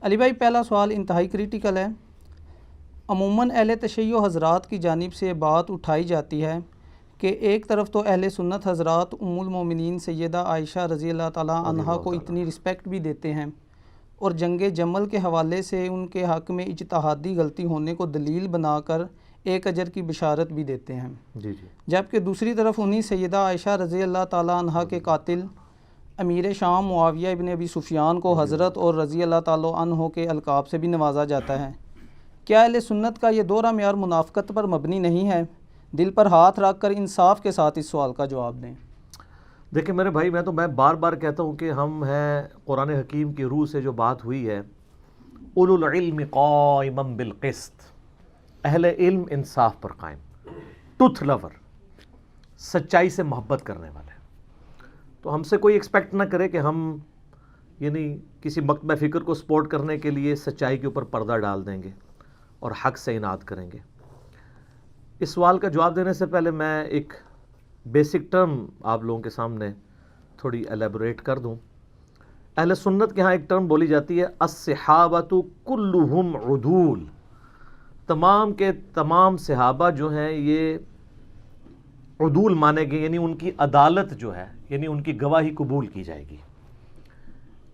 علی بھائی پہلا سوال انتہائی کریٹیکل ہے۔ عموماً اہل تشیع حضرات کی جانب سے بات اٹھائی جاتی ہے کہ ایک طرف تو اہل سنت حضرات ام المومنین سیدہ عائشہ رضی اللہ تعالیٰ عنہا کو اتنی رسپیکٹ بھی دیتے ہیں اور جنگ جمل کے حوالے سے ان کے حق میں اجتہادی غلطی ہونے کو دلیل بنا کر ایک اجر کی بشارت بھی دیتے ہیں، جبکہ دوسری طرف انہی سیدہ عائشہ رضی اللہ تعالیٰ عنہا کے قاتل امیر شام معاویہ ابن ابی سفیان کو حضرت اور رضی اللہ تعالیٰ عنہ کے القاب سے بھی نوازا جاتا ہے۔ کیا اہل سنت کا یہ دوہرا معیار منافقت پر مبنی نہیں ہے؟ دل پر ہاتھ رکھ کر انصاف کے ساتھ اس سوال کا جواب دیں۔ دیکھیں میرے بھائی، میں بار بار کہتا ہوں کہ ہم ہیں قرآن حکیم کی روح سے جو بات ہوئی ہے، اولو العلم قائما بالقسط، اہل علم انصاف پر قائم، ٹروتھ لور، سچائی سے محبت کرنے والے۔ تو ہم سے کوئی ایکسپیکٹ نہ کرے کہ ہم یعنی کسی مکتبہ فکر کو سپورٹ کرنے کے لیے سچائی کے اوپر پردہ ڈال دیں گے اور حق سے اناد کریں گے۔ اس سوال کا جواب دینے سے پہلے میں ایک بیسک ٹرم آپ لوگوں کے سامنے تھوڑی ایلیبوریٹ کر دوں۔ اہل سنت کے ہاں ایک ٹرم بولی جاتی ہے، الصحابۃ کلہم عدول، تمام کے تمام صحابہ جو ہیں یہ عدول مانے گئے، یعنی ان کی عدالت جو ہے، یعنی ان کی گواہی قبول کی جائے گی۔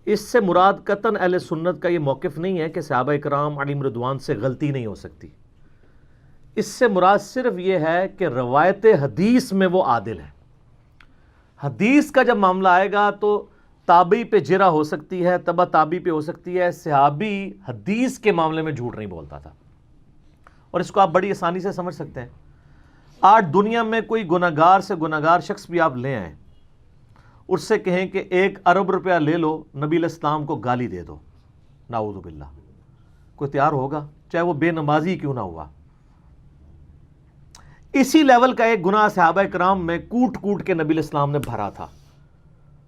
اس سے مراد قطعاً اہل سنت کا یہ موقف نہیں ہے کہ صحابہ کرام علیہم رضوان سے غلطی نہیں ہو سکتی۔ اس سے مراد صرف یہ ہے کہ روایت حدیث میں وہ عادل ہے۔ حدیث کا جب معاملہ آئے گا تو تابعی پہ جرح ہو سکتی ہے، تبع تابعی پہ ہو سکتی ہے، صحابی حدیث کے معاملے میں جھوٹ نہیں بولتا تھا، اور اس کو آپ بڑی آسانی سے سمجھ سکتے ہیں۔ آج دنیا میں کوئی گناہگار سے گناہگار شخص بھی آپ لے آئیں، اس سے کہیں کہ 1 ارب روپیہ لے لو، نبی علیہ السلام کو گالی دے دو، نعوذ باللہ، کوئی تیار ہوگا؟ چاہے وہ بے نمازی کیوں نہ ہوا۔ اسی لیول کا ایک گناہ صحابہ کرام میں کوٹ کوٹ کے نبی علیہ السلام نے بھرا تھا،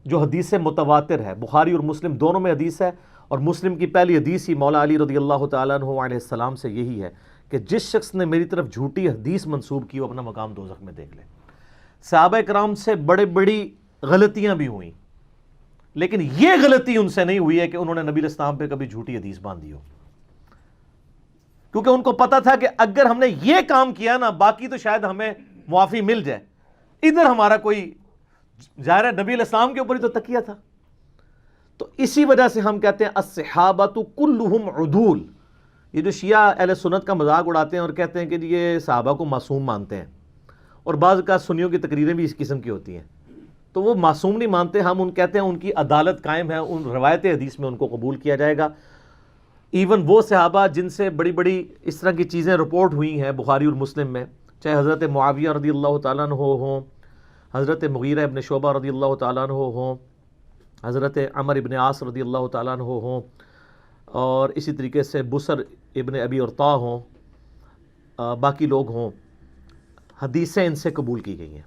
جو حدیث متواتر ہے، بخاری اور مسلم دونوں میں حدیث ہے، اور مسلم کی پہلی حدیث ہی مولا علی رضی اللہ تعالیٰ عنہ علیہ السلام سے یہی ہے کہ جس شخص نے میری طرف جھوٹی حدیث منسوب کی وہ اپنا مقام دوزخ میں دیکھ لے۔ صحابہ کرام سے بڑی غلطیاں بھی ہوئیں، لیکن یہ غلطی ان سے نہیں ہوئی ہے کہ انہوں نے نبی علیہ السلام پہ کبھی جھوٹی حدیث باندھی ہو، کیونکہ ان کو پتا تھا کہ اگر ہم نے یہ کام کیا نا، باقی تو شاید ہمیں معافی مل جائے، ادھر ہمارا کوئی ظاہر ہے نبی علیہ السلام کے اوپر ہی تو تکیہ تھا۔ تو اسی وجہ سے ہم کہتے ہیں الصحابۃ کلہم عدول۔ یہ جو شیعہ اہل سنت کا مذاق اڑاتے ہیں اور کہتے ہیں کہ یہ صحابہ کو معصوم مانتے ہیں، اور بعض کا سنیوں کی تقریریں بھی اس قسم کی ہوتی ہیں، تو وہ معصوم نہیں مانتے، ہم ان کہتے ہیں ان کی عدالت قائم ہے، ان روایت حدیث میں ان کو قبول کیا جائے گا۔ ایون وہ صحابہ جن سے بڑی اس طرح کی چیزیں رپورٹ ہوئی ہیں بخاری اور مسلم میں، چاہے حضرت معاویہ رضی اللہ تعالیٰ عنہ ہوں، حضرت مغیرہ ابن شعبہ رضی اللہ تعالیٰ عنہ ہوں، حضرت عمر ابن عاص رضی اللہ تعالیٰ عنہ ہوں، اور اسی طریقے سے بسر ابن ابی ارطاء ہوں، باقی لوگ ہوں، حدیثیں ان سے قبول کی گئی ہیں۔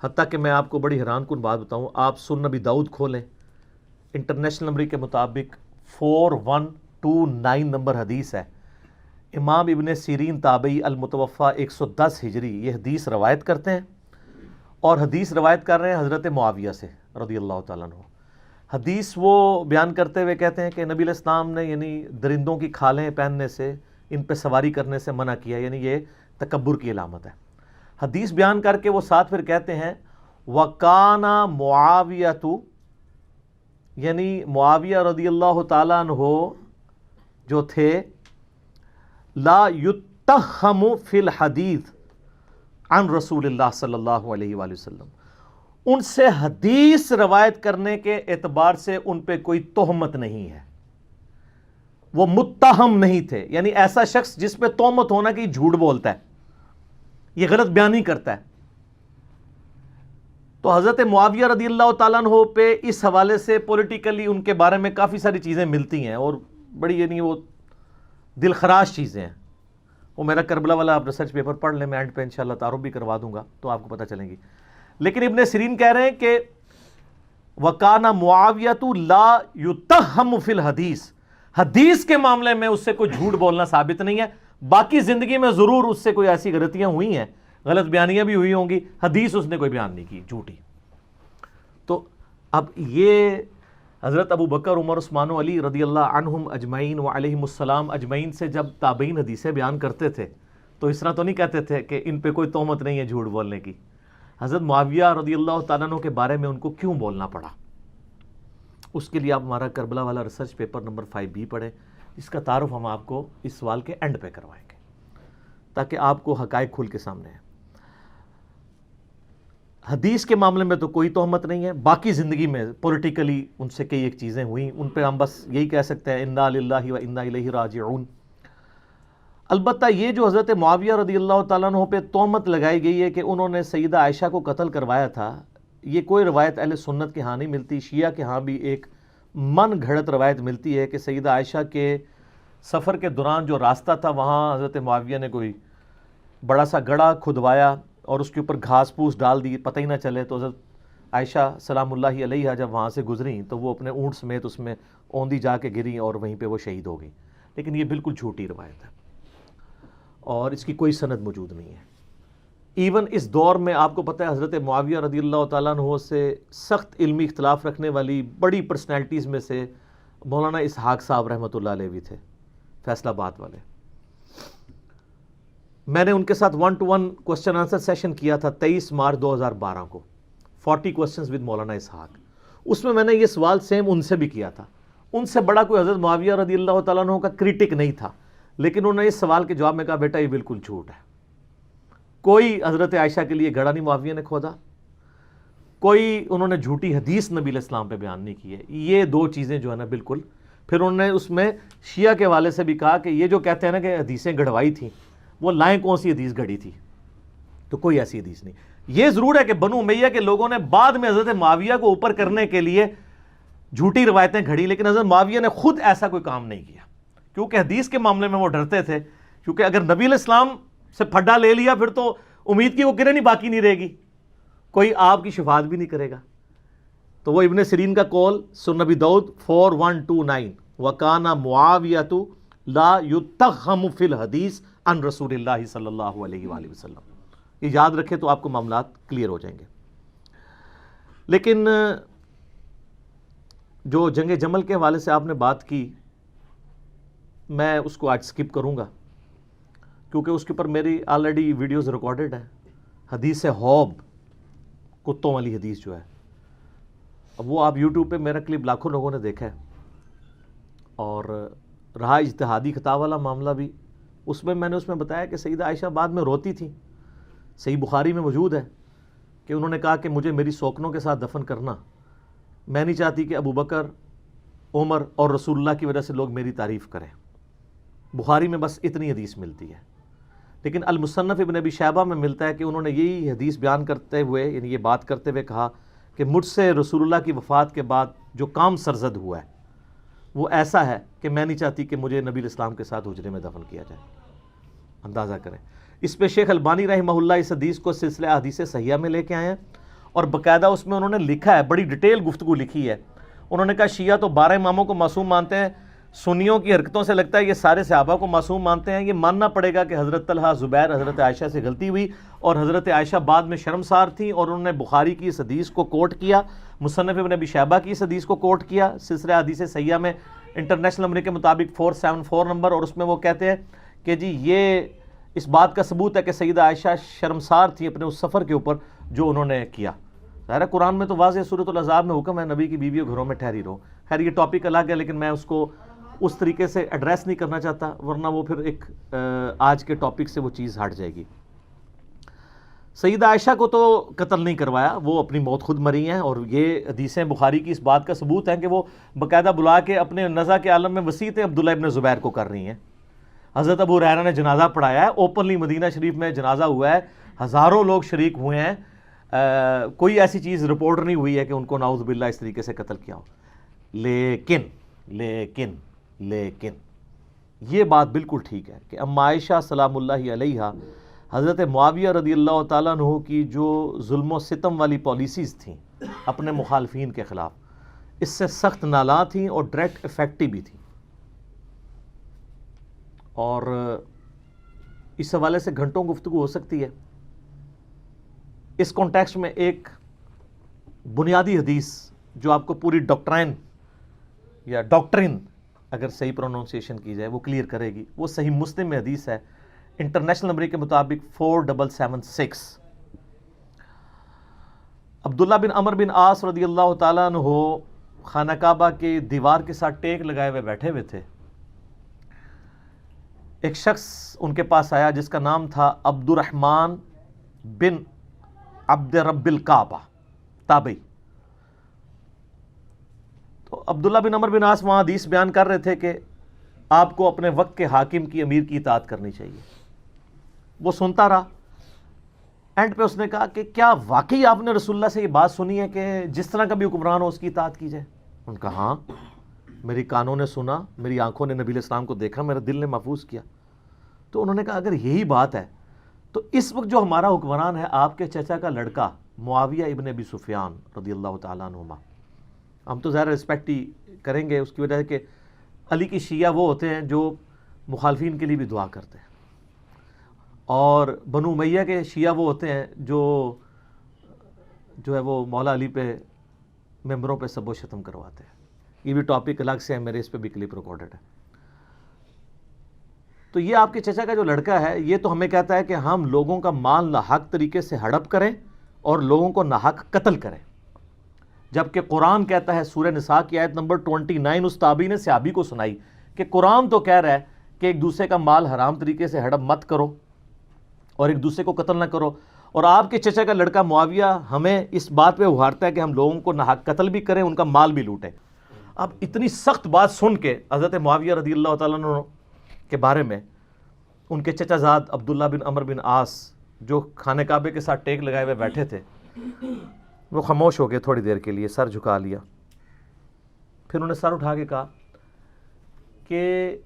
حتیٰ کہ میں آپ کو بڑی حیران کن بات بتاؤں، آپ سنن نبی داؤد کھولیں، انٹرنیشنل نمبر کے مطابق 4129 نمبر حدیث ہے، امام ابن سیرین تابعی المتوفہ 110 ہجری یہ حدیث روایت کرتے ہیں، اور حدیث روایت کر رہے ہیں حضرت معاویہ سے رضی اللہ تعالیٰ عنہ۔ حدیث وہ بیان کرتے ہوئے کہتے ہیں کہ نبی علیہ السلام نے یعنی درندوں کی کھالیں پہننے سے، ان پہ سواری کرنے سے منع کیا، یعنی یہ تکبر کی علامت ہے۔ حدیث بیان کر کے وہ ساتھ پھر کہتے ہیں وَقَانَ مُعَاوِيَةُ، یعنی معاویہ رضی اللہ تعالیٰ عنہ جو تھے، لا يُتَّهَّمُ فِي الْحَدِيثِ عن رسول اللہ صلی اللہ علیہ وآلہ وسلم، ان سے حدیث روایت کرنے کے اعتبار سے ان پہ کوئی تہمت نہیں ہے، وہ متہم نہیں تھے، یعنی ایسا شخص جس پہ تہمت ہونا کہ جھوٹ بولتا ہے، یہ غلط بیانی کرتا ہے۔ تو حضرت معاویہ رضی اللہ تعالیٰ عنہ پہ اس حوالے سے پولیٹیکلی ان کے بارے میں کافی ساری چیزیں ملتی ہیں، اور بڑی یعنی وہ دل خراش چیزیں ہیں۔ وہ میرا کربلا والا آپ ریسرچ پیپر پڑھ لیں، میں اینڈ پہ انشاءاللہ تعارف بھی کروا دوں گا تو آپ کو پتہ چلیں گی۔ لیکن ابن سیرین کہہ رہے ہیں کہ وَقَانَ مُعَاوِيَةُ لَا يُتَّهَّمُ فِي الْحَدِيثِ، حدیث کے معاملے میں اس سے کوئی جھوٹ بولنا ثابت نہیں ہے، باقی زندگی میں ضرور اس سے کوئی ایسی غلطیاں ہوئی ہیں، غلط بیانیاں بھی ہوئی ہوں گی، حدیث اس نے کوئی بیان نہیں کی جھوٹی۔ تو اب یہ حضرت ابو بکر، عمر، عثمان و علی رضی اللہ عنہم اجمعین و علیہم السلام اجمعین سے جب تابعین حدیثیں بیان کرتے تھے تو اس طرح تو نہیں کہتے تھے کہ ان پہ کوئی تہمت نہیں ہے جھوٹ بولنے کی. حضرت معاویہ رضی اللہ تعالیٰ عنہ کے بارے میں ان کو کیوں بولنا پڑا؟ اس کے لیے آپ ہمارا کربلا والا ریسرچ پیپر نمبر 5B پڑھیں، اس کا تعارف ہم آپ کو اس سوال کے اینڈ پہ کروائیں گے تاکہ آپ کو حقائق کھل کے سامنے ہیں. حدیث کے معاملے میں تو کوئی تہمت نہیں ہے، باقی زندگی میں پولیٹیکلی ان سے کئی ایک چیزیں ہوئیں، ان پہ ہم بس یہی کہہ سکتے ہیں انا للہ و انا الیہ راجعون. البتہ یہ جو حضرت معاویہ رضی اللہ تعالیٰ عنہ پہ تہمت لگائی گئی ہے کہ انہوں نے سیدہ عائشہ کو قتل کروایا تھا، یہ کوئی روایت اہل سنت کے ہاں نہیں ملتی. شیعہ کے ہاں بھی ایک من گھڑت روایت ملتی ہے کہ سیدہ عائشہ کے سفر کے دوران جو راستہ تھا وہاں حضرت معاویہ نے کوئی بڑا سا گڑھا کھدوایا اور اس کے اوپر گھاس پھوس ڈال دی، پتہ ہی نہ چلے. تو حضرت عائشہ سلام اللہ علیہا جب وہاں سے گزریں تو وہ اپنے اونٹ سمیت اس میں اوندھی جا کے گریں اور وہیں پہ وہ شہید ہو گئیں. لیکن یہ بالکل جھوٹی روایت ہے اور اس کی کوئی سند موجود نہیں ہے. ایون اس دور میں آپ کو پتہ ہے حضرت معاویہ رضی اللہ تعالیٰ عنہ سے سخت علمی اختلاف رکھنے والی بڑی پرسنالٹیز میں سے مولانا اسحاق صاحب رحمۃ اللہ علیہ بھی تھے، فیصل آباد والے. میں نے ان کے ساتھ 1-to-1 کوسچن آنسر سیشن کیا تھا 23 مارچ 2012 کو، 40 کوسچنز ود مولانا اسحاق. اس میں نے یہ سوال سیم ان سے بھی کیا تھا. ان سے بڑا کوئی حضرت معاویہ رضی اللہ تعالیٰ عنہ کا کریٹک نہیں تھا، لیکن انہوں نے اس سوال کے جواب میں کہا بیٹا یہ بالکل جھوٹ ہے. کوئی حضرت عائشہ کے لیے گڑھا نہیں معاویہ نے کھودا، کوئی انہوں نے جھوٹی حدیث نبی علیہ السلام پہ بیان نہیں کی ہے. یہ دو چیزیں جو ہے نا بالکل. پھر انہوں نے اس میں شیعہ کے والے سے بھی کہا کہ یہ جو کہتے ہیں نا کہ حدیثیں گڑھوائی تھیں، وہ لائیں کون سی حدیث گھڑی تھی؟ تو کوئی ایسی حدیث نہیں. یہ ضرور ہے کہ بنو امیہ کے لوگوں نے بعد میں حضرت معاویہ کو اوپر کرنے کے لیے جھوٹی روایتیں گھڑی، لیکن حضرت معاویہ نے خود ایسا کوئی کام نہیں کیا، کیونکہ حدیث کے معاملے میں وہ ڈرتے تھے. کیونکہ اگر نبی علیہ السلام سے پھڈا لے لیا پھر تو امید کی وہ کریں نہیں باقی نہیں رہے گی، کوئی آپ کی شفاعت بھی نہیں کرے گا. تو وہ ابن سیرین کا قول سنن ابی داؤد 4129 وَكَانَ مُعَاوِيَةُ لَا يُتَّهَّمُ فِي الْحَدِيثِ عن رسول اللہ صلی اللہ علیہ وآلہ وسلم. یہ یاد رکھے تو آپ کو معاملات کلیئر ہو جائیں گے. لیکن جو جنگ جمل کے حوالے سے آپ نے بات کی، میں اس کو آج سکپ کروں گا کیونکہ اس کے اوپر میری آلریڈی ویڈیوز ریکارڈڈ ہیں. حدیث حوب، کتوں والی حدیث جو ہے، اب وہ آپ یوٹیوب پہ میرا کلپ لاکھوں لوگوں نے دیکھا ہے. اور رہا اجتہادی خطا والا معاملہ بھی، اس میں نے اس میں بتایا کہ سیدہ عائشہ بعد میں روتی تھی. صحیح بخاری میں موجود ہے کہ انہوں نے کہا کہ مجھے میری سوکنوں کے ساتھ دفن کرنا، میں نہیں چاہتی کہ ابو بکر، عمر اور رسول اللہ کی وجہ سے لوگ میری تعریف کریں. بخاری میں بس اتنی حدیث ملتی ہے. لیکن المصنف ابن ابی شیبہ میں ملتا ہے کہ انہوں نے یہی حدیث بیان کرتے ہوئے، یعنی یہ بات کرتے ہوئے کہا کہ مجھ سے رسول اللہ کی وفات کے بعد جو کام سرزد ہوا ہے وہ ایسا ہے کہ میں نہیں چاہتی کہ مجھے نبی الاسلام کے ساتھ حجرے میں دفن کیا جائے. اندازہ کریں. اس پہ شیخ البانی رحمہ اللہ اس حدیث کو سلسلہ احادیث صحیحہ میں لے کے آئے ہیں اور باقاعدہ اس میں انہوں نے لکھا ہے، بڑی ڈیٹیل گفتگو لکھی ہے. انہوں نے کہا شیعہ تو 12 اماموں کو معصوم مانتے ہیں، سنیوں کی حرکتوں سے لگتا ہے یہ سارے صحابہ کو معصوم مانتے ہیں. یہ ماننا پڑے گا کہ حضرت طلحہ، زبیر، حضرت عائشہ سے غلطی ہوئی اور حضرت عائشہ بعد میں شرمسار تھیں اور انہوں نے بخاری کی اس حدیث کو کوٹ کیا، مصنف ابن ابی شیبہ کی اس حدیث کو کوٹ کیا سلسلہ حدیث صحیحہ میں انٹرنیشنل نمبر کے مطابق 474 نمبر. اور اس میں وہ کہتے ہیں کہ جی یہ اس بات کا ثبوت ہے کہ سیدہ عائشہ شرمسار تھی اپنے اس سفر کے اوپر جو انہوں نے کیا. ظاہر قرآن میں تو واضح سورۃ الاحزاب میں حکم ہے نبی کی بیویوں گھروں میں ٹھہری رہو. خیر یہ ٹاپک الگ ہے لیکن میں اس کو اس طریقے سے ایڈریس نہیں کرنا چاہتا ورنہ وہ پھر ایک آج کے ٹاپک سے وہ چیز ہٹ جائے گی. سیدہ عائشہ کو تو قتل نہیں کروایا، وہ اپنی موت خود مری ہیں اور یہ حدیثیں بخاری کی اس بات کا ثبوت ہیں کہ وہ باقاعدہ بلا کے اپنے نزا کے عالم میں وسیعتیں عبداللہ ابن زبیر کو کر رہی ہیں. حضرت ابو ہریرہ نے جنازہ پڑھایا ہے، اوپنلی مدینہ شریف میں جنازہ ہوا ہے، ہزاروں لوگ شریک ہوئے ہیں. کوئی ایسی چیز رپورٹ نہیں ہوئی ہے کہ ان کو نعوذ باللہ اس طریقے سے قتل کیا ہو. لیکن یہ بات بالکل ٹھیک ہے کہ ام عائشہ سلام اللہ علیہا حضرت معاویہ رضی اللہ تعالیٰ عنہ کی جو ظلم و ستم والی پالیسیز تھیں اپنے مخالفین کے خلاف، اس سے سخت نالاں تھیں اور ڈائریکٹ افیکٹو بھی تھیں. اور اس حوالے سے گھنٹوں گفتگو ہو سکتی ہے. اس کانٹیکسٹ میں ایک بنیادی حدیث جو آپ کو پوری ڈاکٹرائن یا ڈاکٹرن اگر صحیح پروننسیشن کی جائے وہ کلیئر کرے گی. وہ صحیح مسلم میں حدیث ہے, انٹرنیشنل نمبر کے مطابق 4776. عبداللہ بن عمر بن عاص رضی اللہ تعالیٰ عنہ خانہ کعبہ کے دیوار کے ساتھ ٹیک لگائے ہوئے بیٹھے ہوئے تھے. ایک شخص ان کے پاس آیا جس کا نام تھا عبد الرحمن بن عبد رب الکعبہ تابعی. تو عبداللہ بن عمر بن عاص وہاں حدیث بیان کر رہے تھے کہ آپ کو اپنے وقت کے حاکم کی, امیر کی اطاعت کرنی چاہیے. وہ سنتا رہا. اینڈ پہ اس نے کہا کہ کیا واقعی آپ نے رسول اللہ سے یہ بات سنی ہے کہ جس طرح کا بھی حکمران ہو اس کی اطاعت کی جائے؟ ان کا ہاں, میری کانوں نے سنا, میری آنکھوں نے نبی علیہ السلام کو دیکھا, میرے دل نے محفوظ کیا. تو انہوں نے کہا اگر یہی بات ہے تو اس وقت جو ہمارا حکمران ہے آپ کے چچا کا لڑکا معاویہ ابن ابی سفیان رضی اللہ تعالیٰ عنہما, ہم تو ظاہر رسپیکٹ ہی کریں گے اس کی وجہ سے کہ علی کی شیعہ وہ ہوتے ہیں جو مخالفین کے لیے بھی دعا کرتے ہیں, اور بنو امیہ کے شیعہ وہ ہوتے ہیں جو ہے وہ مولا علی پہ ممبروں پہ سب و شتم کرواتے ہیں. یہ بھی ٹاپک الگ سے ہے, میرے اس پہ بھی کلپ ریکارڈڈ ہے. تو یہ آپ کے چچا کا جو لڑکا ہے یہ تو ہمیں کہتا ہے کہ ہم لوگوں کا مال ناحق طریقے سے ہڑپ کریں اور لوگوں کو ناحق قتل کریں, جبکہ قرآن کہتا ہے سورہ نساء کی آیت نمبر 29 اس تابعی نے صحابی کو سنائی کہ قرآن تو کہہ رہا ہے کہ ایک دوسرے کا مال حرام طریقے سے ہڑپ مت کرو اور ایک دوسرے کو قتل نہ کرو, اور آپ کے چچا کا لڑکا معاویہ ہمیں اس بات پہ ابھارتا ہے کہ ہم لوگوں کو ناحق قتل بھی کریں, ان کا مال بھی لوٹیں. اب اتنی سخت بات سن کے حضرت معاویہ رضی اللہ تعالیٰ عنہ کے بارے میں ان کے چچا زاد عبداللہ بن عمر بن عاص جو خانہ کعبے کے ساتھ ٹیک لگائے ہوئے بیٹھے تھے وہ خاموش ہو گئے تھوڑی دیر کے لیے, سر جھکا لیا. پھر انہوں نے سر اٹھا کے کہا کہ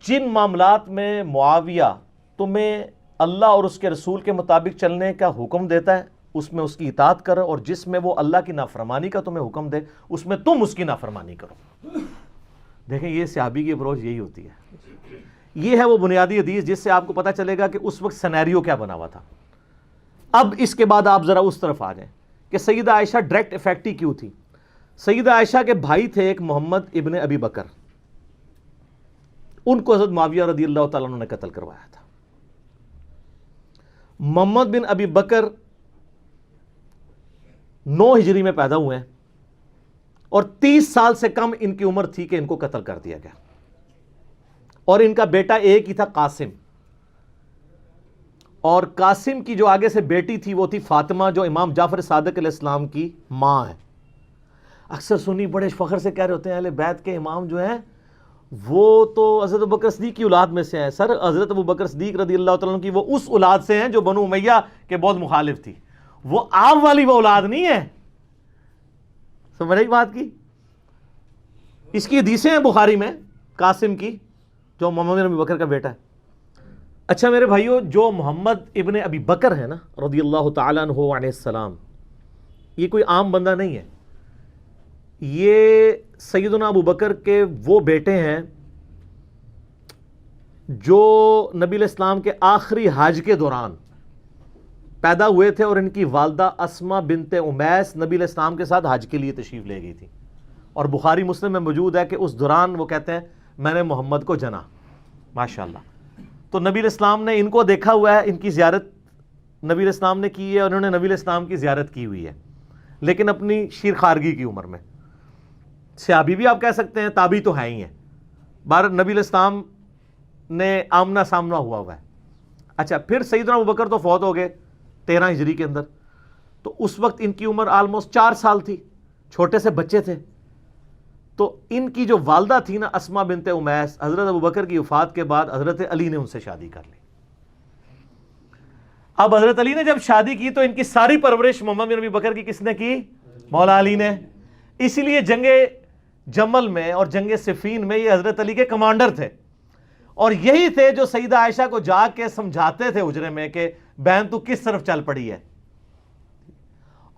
جن معاملات میں معاویہ تمہیں اللہ اور اس کے رسول کے مطابق چلنے کا حکم دیتا ہے اس میں اس کی اطاعت کرو, اور جس میں وہ اللہ کی نافرمانی کا تمہیں حکم دے اس میں تم اس کی نافرمانی کرو. دیکھیں یہ صحابی کی اپروچ یہی ہوتی ہے. یہ ہے وہ بنیادی حدیث جس سے آپ کو پتہ چلے گا کہ اس وقت سینیریو کیا بنا ہوا تھا. اب اس کے بعد آپ ذرا اس طرف آ جائیں کہ سیدہ عائشہ ڈائریکٹ افیکٹی کیوں تھی. سیدہ عائشہ کے بھائی تھے ایک محمد ابن ابی بکر, ان کو حضرت معاویہ رضی اللہ تعالیٰ عنہ نے قتل کروایا تھا. محمد بن ابی بکر 9 ہجری میں پیدا ہوئے ہیں اور 30 سال سے کم ان کی عمر تھی کہ ان کو قتل کر دیا گیا, اور ان کا بیٹا ایک ہی تھا قاسم, اور قاسم کی جو آگے سے بیٹی تھی وہ تھی فاطمہ جو امام جعفر صادق علیہ السلام کی ماں ہے. اکثر سنی بڑے فخر سے کہہ رہے ہوتے ہیں اہل بیت کے امام جو ہیں وہ تو حضرت ابوبکر صدیق کی اولاد میں سے ہیں. سر حضرت ابوبکر صدیق رضی اللہ تعالیٰ عنہ کی وہ اس اولاد سے ہیں جو بنو امیہ کے بہت مخالف تھی, وہ آپ والی وہ اولاد نہیں ہے. سمجھ رہی بات کی؟ اس کی حدیثیں ہیں بخاری میں قاسم کی جو محمد بن ابی بکر کا بیٹا ہے. اچھا میرے بھائیو, جو محمد ابن ابی بکر ہے نا رضی اللہ تعالیٰ عنہ علیہ السلام, یہ کوئی عام بندہ نہیں ہے. یہ سیدنا ابو بکر کے وہ بیٹے ہیں جو نبی علیہ السلام کے آخری حج کے دوران پیدا ہوئے تھے, اور ان کی والدہ اسما بنت امیس نبی علیہ السلام کے ساتھ حج کے لیے تشریف لے گئی تھی, اور بخاری مسلم میں موجود ہے کہ اس دوران وہ کہتے ہیں میں نے محمد کو جنا. ماشاءاللہ. تو نبی علیہ السلام نے ان کو دیکھا ہوا ہے, ان کی زیارت نبی علیہ السلام نے کی ہے, اور انہوں نے نبی علیہ السلام کی زیارت کی ہوئی ہے, لیکن اپنی شیر خارگی کی عمر میں. صحابی بھی آپ کہہ سکتے ہیں, تابعی تو ہیں ہی ہیں. بار نبی علیہ السلام نے آمنا سامنا ہوا ہے. اچھا پھر سیدنا ابوبکر تو فوت ہو گئے 13 ہجری کے اندر, تو اس وقت ان کی عمر آلموسٹ 4 سال تھی, چھوٹے سے بچے تھے. تو ان کی جو والدہ تھی نا اسما بنت امیس, حضرت ابوبکر کی وفات کے بعد حضرت علی نے ان سے شادی کر لی. اب حضرت علی نے جب شادی کی تو ان کی ساری پرورش محمد بن ابی بکر کی کس نے کی؟ مولا علی نے. اسی لیے جنگ جمل میں اور جنگ صفین میں یہ حضرت علی کے کمانڈر تھے, اور یہی تھے جو سیدہ عائشہ کو جا کے سمجھاتے تھے حجرے میں کہ بہن تو کس طرف چل پڑی ہے.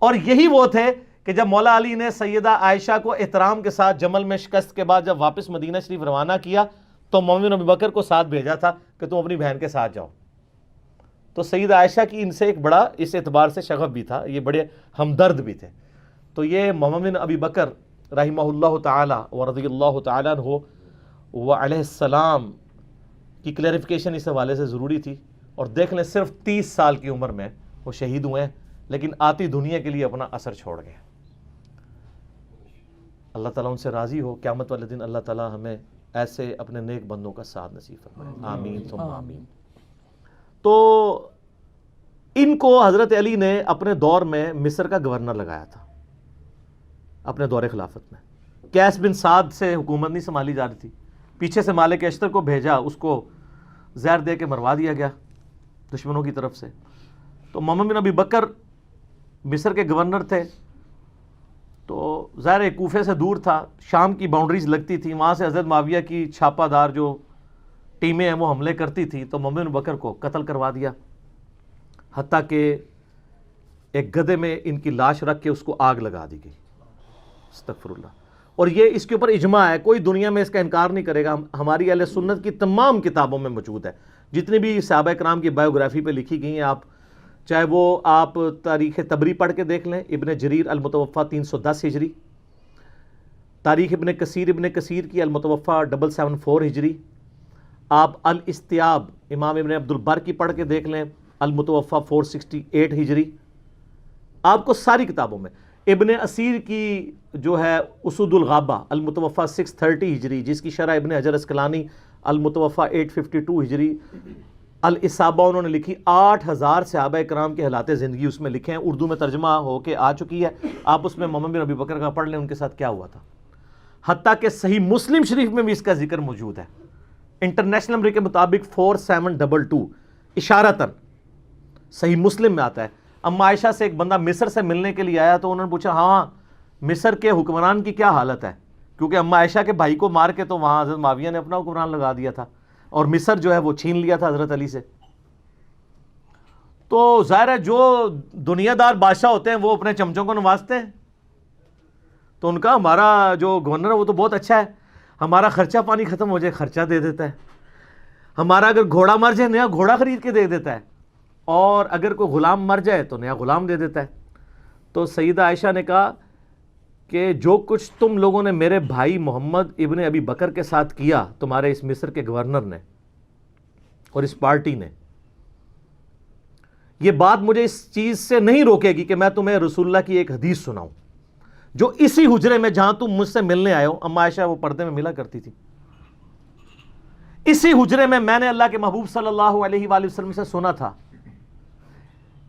اور یہی وہ تھے کہ جب مولا علی نے سیدہ عائشہ کو احترام کے ساتھ جمل میں شکست کے بعد جب واپس مدینہ شریف روانہ کیا تو محمد بن ابی بکر کو ساتھ بھیجا تھا کہ تم اپنی بہن کے ساتھ جاؤ. تو سیدہ عائشہ کی ان سے ایک بڑا اس اعتبار سے شغف بھی تھا, یہ بڑے ہمدرد بھی تھے. تو یہ محمد بن ابی بکر رحمہ اللہ تعالی و رضی اللہ تعالیٰ عنہ و علیہ السلام کی کلیریفیکیشن اس حوالے سے ضروری تھی. اور دیکھ لیں صرف 30 سال کی عمر میں وہ شہید ہوئے ہیں، لیکن آتی دنیا کے لیے اپنا اثر چھوڑ گئے. اللہ تعالیٰ ان سے راضی ہو. قیامت والے دن اللہ تعالیٰ ہمیں ایسے اپنے نیک بندوں کا ساتھ نصیب فرمائے. آمین ثم آمین. تو ان کو حضرت علی نے اپنے دور میں مصر کا گورنر لگایا تھا اپنے دور خلافت میں. قیس بن سعد سے حکومت نہیں سنبھالی جا رہی تھی، پیچھے سے مالک اشتر کو بھیجا، اس کو زہر دے کے مروا دیا گیا دشمنوں کی طرف سے. تو محمد بن ابی بکر مصر کے گورنر تھے، تو ظاہر کوفے سے دور تھا، شام کی باؤنڈریز لگتی تھی، وہاں سے حضرت معاویہ کی چھاپہ دار جو ٹیمیں ہیں وہ حملے کرتی تھی. تو محمد بن بکر کو قتل کروا دیا، حتیٰ کہ ایک گدھے میں ان کی لاش رکھ کے اس کو آگ لگا دی گئی. استغفر اللہ. اور یہ اس کے اوپر اجماع ہے، کوئی دنیا میں اس کا انکار نہیں کرے گا. ہماری اہل سنت کی تمام کتابوں میں موجود ہے، جتنی بھی صحابہ کرام کی بایوگرافی پہ لکھی گئی ہیں، آپ چاہے وہ آپ تاریخ طبری پڑھ کے دیکھ لیں، ابن جریر المتوفیٰ 310 ہجری، تاریخ ابن کثیر کی المتوفیٰ 774 ہجری، آپ الاستیاب امام ابن عبد البر کی پڑھ کے دیکھ لیں، المتوفیٰ 468 ہجری. آپ کو ساری کتابوں میں ابن اسیر کی جو ہے اسود الغابہ المتوفیٰ 630 ہجری، جس کی شرح ابن حجر اسقلانی المتوفیٰ 852 ہجری، الاصابہ انہوں نے لکھی. 8000 صحابہ کرام کے حالات زندگی اس میں لکھے ہیں، اردو میں ترجمہ ہو کے آ چکی ہے. آپ اس میں محمد بن ابی بکر کا پڑھ لیں، ان کے ساتھ کیا ہوا تھا. حتیٰ کہ صحیح مسلم شریف میں بھی اس کا ذکر موجود ہے، انٹرنیشنل نمبر کے مطابق 4722 اشارتاً صحیح مسلم میں آتا ہے. اما عائشہ سے ایک بندہ مصر سے ملنے کے لیے آیا، تو انہوں نے پوچھا ہاں مصر کے حکمران کی کیا حالت ہے، کیونکہ اما عائشہ کے بھائی کو مار کے تو وہاں حضرت معاویہ نے اپنا حکمران لگا دیا تھا، اور مصر جو ہے وہ چھین لیا تھا حضرت علی سے. تو ظاہر ہے جو دنیا دار بادشاہ ہوتے ہیں وہ اپنے چمچوں کو نوازتے ہیں. تو ان کا ہمارا جو گورنر ہے وہ تو بہت اچھا ہے، ہمارا خرچہ پانی ختم ہو جائے خرچہ دے دیتا ہے، ہمارا اگر گھوڑا مر جائے نیا گھوڑا خرید کے دے دیتا ہے، اور اگر کوئی غلام مر جائے تو نیا غلام دے دیتا ہے. تو سیدہ عائشہ نے کہا کہ جو کچھ تم لوگوں نے میرے بھائی محمد ابن ابی بکر کے ساتھ کیا، تمہارے اس مصر کے گورنر نے اور اس پارٹی نے، یہ بات مجھے اس چیز سے نہیں روکے گی کہ میں تمہیں رسول اللہ کی ایک حدیث سناؤں جو اسی حجرے میں جہاں تم مجھ سے ملنے آئے ہو. اما عائشہ وہ پردے میں ملا کرتی تھی. اسی حجرے میں نے اللہ کے محبوب صلی اللہ علیہ وآلہ وسلم سے سنا تھا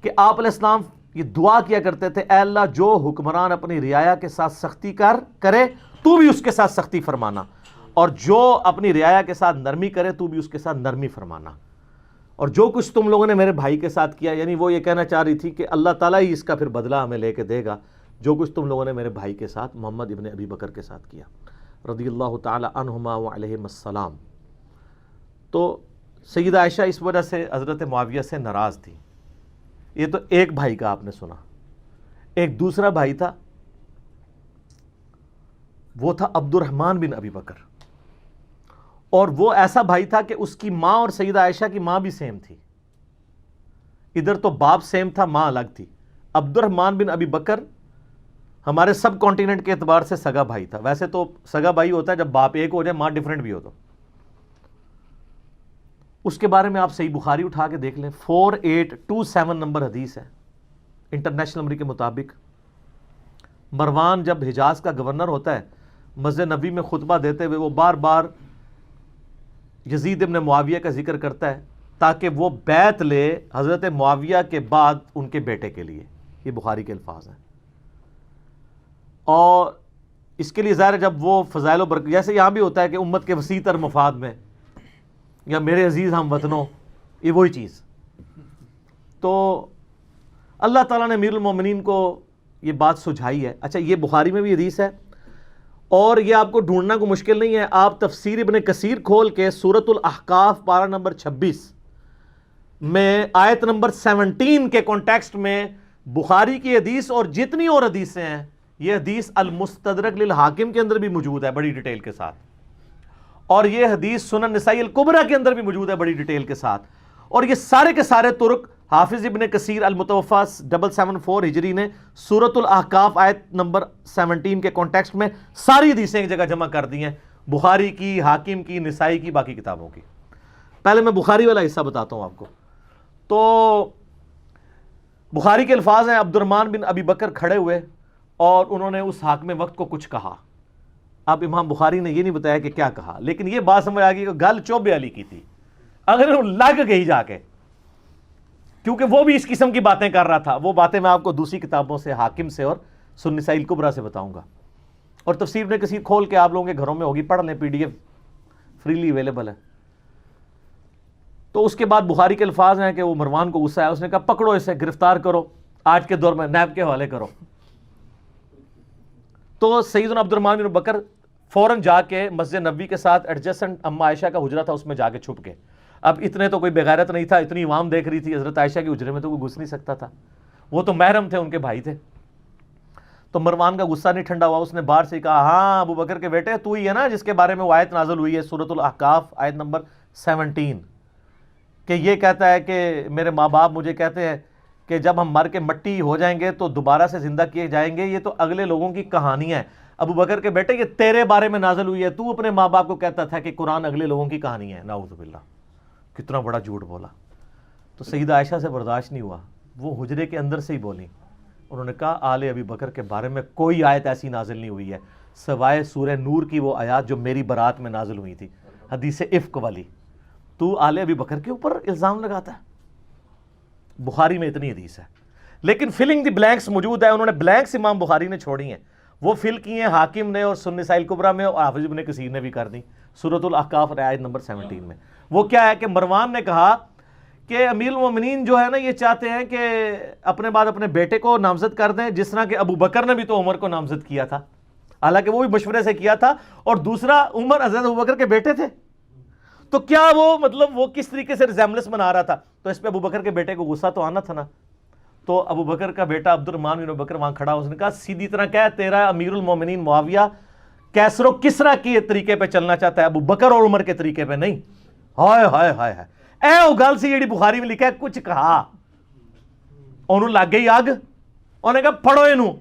کہ آپ علیہ السلام یہ دعا کیا کرتے تھے، اے اللہ جو حکمران اپنی رعایا کے ساتھ سختی کرے تو بھی اس کے ساتھ سختی فرمانا، اور جو اپنی رعایا کے ساتھ نرمی کرے تو بھی اس کے ساتھ نرمی فرمانا. اور جو کچھ تم لوگوں نے میرے بھائی کے ساتھ کیا، یعنی وہ یہ کہنا چاہ رہی تھی کہ اللہ تعالیٰ ہی اس کا پھر بدلہ ہمیں لے کے دے گا، جو کچھ تم لوگوں نے میرے بھائی کے ساتھ محمد ابن ابی بکر کے ساتھ کیا رضی اللہ تعالی عنہما وعلیہم السلام. تو سیدہ عائشہ اس وجہ سے حضرت معاویہ سے ناراض تھی. یہ تو ایک بھائی کا آپ نے سنا. ایک دوسرا بھائی تھا، وہ تھا عبد الرحمن بن ابی بکر، اور وہ ایسا بھائی تھا کہ اس کی ماں اور سیدہ عائشہ کی ماں بھی سیم تھی. ادھر تو باپ سیم تھا، ماں الگ تھی. عبد الرحمن بن ابی بکر ہمارے سب کانٹیننٹ کے اعتبار سے سگا بھائی تھا. ویسے تو سگا بھائی ہوتا ہے جب باپ ایک ہو جائے ماں ڈیفرنٹ بھی ہو. تو اس کے بارے میں آپ صحیح بخاری اٹھا کے دیکھ لیں، 4827 نمبر حدیث ہے انٹرنیشنل نمبر کے مطابق. مروان جب حجاز کا گورنر ہوتا ہے، مسجد نبوی میں خطبہ دیتے ہوئے وہ بار بار یزید ابن معاویہ کا ذکر کرتا ہے تاکہ وہ بیعت لے حضرت معاویہ کے بعد ان کے بیٹے کے لیے. یہ بخاری کے الفاظ ہیں. اور اس کے لیے ظاہر جب وہ فضائل و برکت، جیسے یہاں بھی ہوتا ہے کہ امت کے وسیع تر مفاد میں، یا میرے عزیز ہم وطنوں، یہ وہی چیز. تو اللہ تعالیٰ نے امیر المومنین کو یہ بات سجھائی ہے. اچھا، یہ بخاری میں بھی حدیث ہے، اور یہ آپ کو ڈھونڈنا کو مشکل نہیں ہے. آپ تفسیر ابن کثیر کھول کے سورۃ الاحقاف پارہ نمبر 26 میں آیت نمبر 17 کے کانٹیکسٹ میں بخاری کی حدیث اور جتنی اور حدیثیں ہیں، یہ حدیث المستدرک للحاکم کے اندر بھی موجود ہے بڑی ڈیٹیل کے ساتھ، اور یہ حدیث سنن نسائی الکبریٰ کے اندر بھی موجود ہے بڑی ڈیٹیل کے ساتھ. اور یہ سارے کے سارے ترک حافظ ابن کثیر المتوفا 774 ہجری نے سورۃ الاحقاف آیت نمبر 17 کے کانٹیکسٹ میں ساری حدیثیں ایک جگہ جمع کر دی ہیں، بخاری کی، حاکم کی، نسائی کی، باقی کتابوں کی۔ پہلے میں بخاری والا حصہ بتاتا ہوں آپ کو۔ تو بخاری کے الفاظ ہیں، عبد الرحمن بن ابی بکر کھڑے ہوئے اور انہوں نے اس حاکم وقت کو کچھ کہا۔ اب امام بخاری نے یہ نہیں بتایا کہ کیا کہا، لیکن یہ بات سمجھ آ گئی کہ گل چوبے علی کی تھی، اگر وہ لگ گئی جا کے، کیونکہ وہ بھی اس قسم کی باتیں کر رہا تھا۔ وہ باتیں میں آپ کو دوسری کتابوں سے، حاکم سے اور سنن نسائی الکبریٰ سے بتاؤں گا، اور تفسیر ابن کثیر کھول کے آپ لوگوں کے گھروں میں ہوگی، پڑھ لیں، PDF فریلی اویلیبل ہے۔ تو اس کے بعد بخاری کے الفاظ ہیں کہ وہ مروان کو غصہ آیا، اس نے کہا پکڑو اسے، گرفتار کرو، آج کے دور میں نیب کے حوالے کرو۔ تو سیدنا عبد الرحمن بن بکر فوراً جا کے مسجد نبوی کے ساتھ ایڈجسٹنٹ اما عائشہ کا حجرہ تھا، اس میں جا کے چھپ گئے۔ اب اتنے تو کوئی بغیرت نہیں تھا، اتنی عوام دیکھ رہی تھی، حضرت عائشہ کے حجرے میں تو کوئی گھس نہیں سکتا تھا، وہ تو محرم تھے، ان کے بھائی تھے۔ تو مروان کا غصہ نہیں ٹھنڈا ہوا، اس نے باہر سے کہا ہاں ابو بکر کے بیٹے، تو ہی ہے نا جس کے بارے میں وہ آیت نازل ہوئی ہے سورۃ الاحقاف آیت نمبر 17، کہ یہ کہتا ہے کہ میرے ماں باپ مجھے کہتے ہیں کہ جب ہم مر کے مٹی ہو جائیں گے تو دوبارہ سے زندہ کیے جائیں گے، یہ تو اگلے لوگوں کی کہانیاں ہیں۔ ابو بکر کے بیٹے یہ تیرے بارے میں نازل ہوئی ہے، تو اپنے ماں باپ کو کہتا تھا کہ قرآن اگلے لوگوں کی کہانی ہے، نعوذ باللہ، کتنا بڑا جھوٹ بولا۔ تو سیدہ عائشہ سے برداشت نہیں ہوا، وہ حجرے کے اندر سے ہی بولی، انہوں نے کہا آل ابی بکر کے بارے میں کوئی آیت ایسی نازل نہیں ہوئی ہے سوائے سورہ نور کی وہ آیات جو میری برات میں نازل ہوئی تھی، حدیث افک والی، تو آل ابی بکر کے اوپر الزام لگاتا ہے۔ بخاری میں اتنی حدیث ہے، لیکن فلنگ دی بلینکس موجود ہے، انہوں نے بلینکس امام بخاری نے چھوڑی ہیں، وہ فل کی ہیں حاکم نے اور سنن نسائی الکبریٰ میں، اور حافظ ابن کثیر نے بھی کر دی سورۃ الاحقاف آیت نمبر 17 میں۔ وہ کیا ہے کہ مروان نے کہا کہ امیر المومنین جو ہے نا یہ چاہتے ہیں کہ اپنے بعد اپنے بیٹے کو نامزد کر دیں، جس طرح کہ ابو بکر نے بھی تو عمر کو نامزد کیا تھا، حالانکہ وہ بھی مشورے سے کیا تھا، اور دوسرا عمر حضرت ابو بکر کے بیٹے تھے، تو کیا وہ مطلب وہ کس طریقے سے ریزیمبلنس بنا رہا تھا، تو اس پہ ابو بکر کے بیٹے کو غصہ تو آنا تھا نا۔ تو ابو بکر کا بیٹا عبد الرحمن بن بکر وہاں کھڑا، اس نے کہا سیدھی طرح کہہ تیرا امیر المومنین معاویہ کیسر و کسرا کے طریقے پہ چلنا چاہتا ہے، ابو بکر اور عمر کے طریقے پہ نہیں۔ ہائے ہائے ہائے ہائے، اے وہ گل سی جیڑی بخاری میں لکھا ہے، کچھ کہا انہوں لگ گئی آگ، انہوں نے کہا پڑھو انہوں،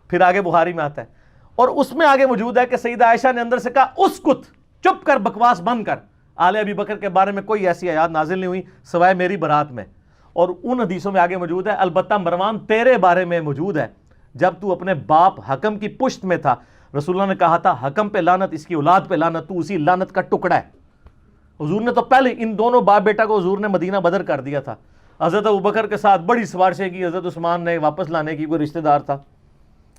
پھر آگے بخاری میں آتا ہے، اور اس میں آگے موجود ہے کہ سیدہ عائشہ نے اندر سے کہا اسکت، چپ کر، بکواس بند کر، آل ابی بکر کے بارے میں کوئی ایسی آیات نازل نہیں ہوئی سوائے میری برات میں۔ اور ان حدیثوں میں آگے موجود ہے البتہ مروان تیرے بارے میں موجود ہے، جب تو اپنے باپ حکم کی پشت میں تھا، رسول اللہ نے کہا تھا حکم پہ لعنت، اس کی اولاد پہ لعنت، تو اسی لعنت کا ٹکڑا ہے۔ حضور نے تو پہلے ان دونوں باپ بیٹا کو حضور نے مدینہ بدر کر دیا تھا، حضرت ابوبکر کے ساتھ بڑی سفارشیں کی، حضرت عثمان نے واپس لانے کی، کوئی رشتہ دار تھا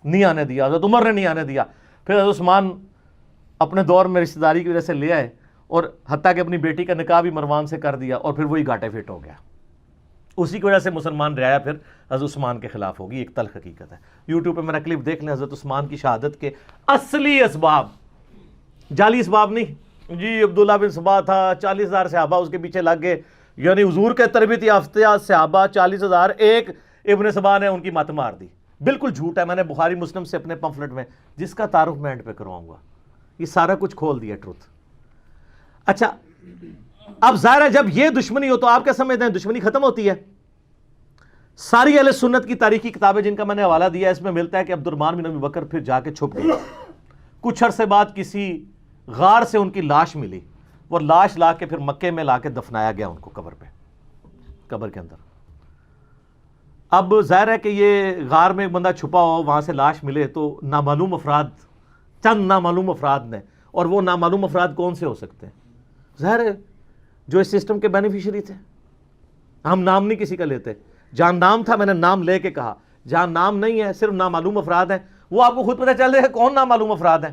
نہیں آنے دیا، حضرت عمر نے نہیں آنے دیا، پھر حضرت عثمان اپنے دور میں رشتہ داری کی وجہ سے لے آئے، اور حتیٰ کہ اپنی بیٹی کا نکاح بھی مروان سے کر دیا، اور پھر وہی گھاٹے فٹ ہو گیا۔ اسی کی وجہ سے مسلمان رعایا پھر حضرت عثمان کے خلاف ہوگی، ایک تلخ حقیقت ہے۔ یوٹیوب پہ میرا کلپ دیکھ لیں، حضرت عثمان کی شہادت کے اصلی اسباب، جعلی اسباب نہیں، جی عبداللہ بن سبا تھا، 40,000 صحابہ اس کے پیچھے لگ گئے، یعنی حضور کے تربیت یافتہ صحابہ 40,000، ایک ابن سبا نے ان کی مت مار دی، بالکل جھوٹ ہے۔ میں نے بخاری مسلم سے اپنے پمفلٹ میں، جس کا تعارف میں اینڈ پہ کرواؤں گا، یہ سارا کچھ کھول دیا ٹروتھ۔ اچھا اب ظاہر ہے جب یہ دشمنی ہو تو آپ کیا سمجھتے ہیں دشمنی ختم ہوتی ہے؟ ساری اہل سنت کی تاریخی کتابیں جن کا میں نے حوالہ دیا ہے، اس میں ملتا ہے کہ عبد الرحمن بن ابی بکر پھر جا کے چھپ گئے، کچھ عرصے بعد کسی غار سے ان کی لاش ملی، وہ لاش لا کے پھر مکے میں لا کے دفنایا گیا ان کو قبر پہ، قبر کے اندر۔ اب ظاہر ہے کہ یہ غار میں ایک بندہ چھپا ہو، وہاں سے لاش ملے تو نامعلوم افراد، چند نامعلوم افراد نے، اور وہ نامعلوم افراد کون سے ہو سکتے ہیں؟ ظاہر ہے جو اس سسٹم کے بینیفیشری تھے، ہم نام نہیں کسی کا لیتے، جہاں نام تھا میں نے نام لے کے کہا، جہاں نام نہیں ہے صرف نامعلوم افراد ہیں، وہ آپ کو خود پتہ چل رہا ہے کون نامعلوم افراد ہیں۔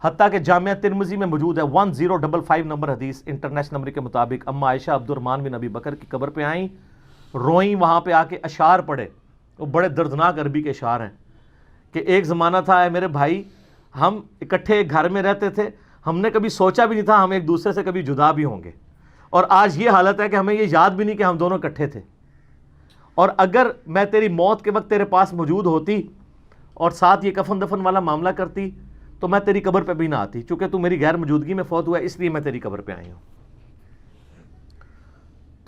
حتیٰ کہ جامعہ ترمذی میں موجود ہے 1055 نمبر حدیث، انٹرنیشنل نمبر کے مطابق، اما عائشہ عبد الرحمن بن ابی بکر کی قبر پہ آئیں، روئیں، وہاں پہ آ کے اشعار پڑھے، وہ بڑے دردناک عربی کے اشعار ہیں کہ ایک زمانہ تھا اے میرے بھائی، ہم اکٹھے گھر میں رہتے تھے، ہم نے کبھی سوچا بھی نہیں تھا ہم ایک دوسرے سے کبھی جدا بھی ہوں گے، اور آج یہ حالت ہے کہ ہمیں یہ یاد بھی نہیں کہ ہم دونوں اکٹھے تھے، اور اگر میں تیری موت کے وقت تیرے پاس موجود ہوتی اور ساتھ یہ کفن دفن والا معاملہ کرتی تو میں تیری قبر پہ بھی نہ آتی، چونکہ تو میری غیر موجودگی میں فوت ہوا ہے، اس لیے میں تیری قبر پہ آئی ہوں۔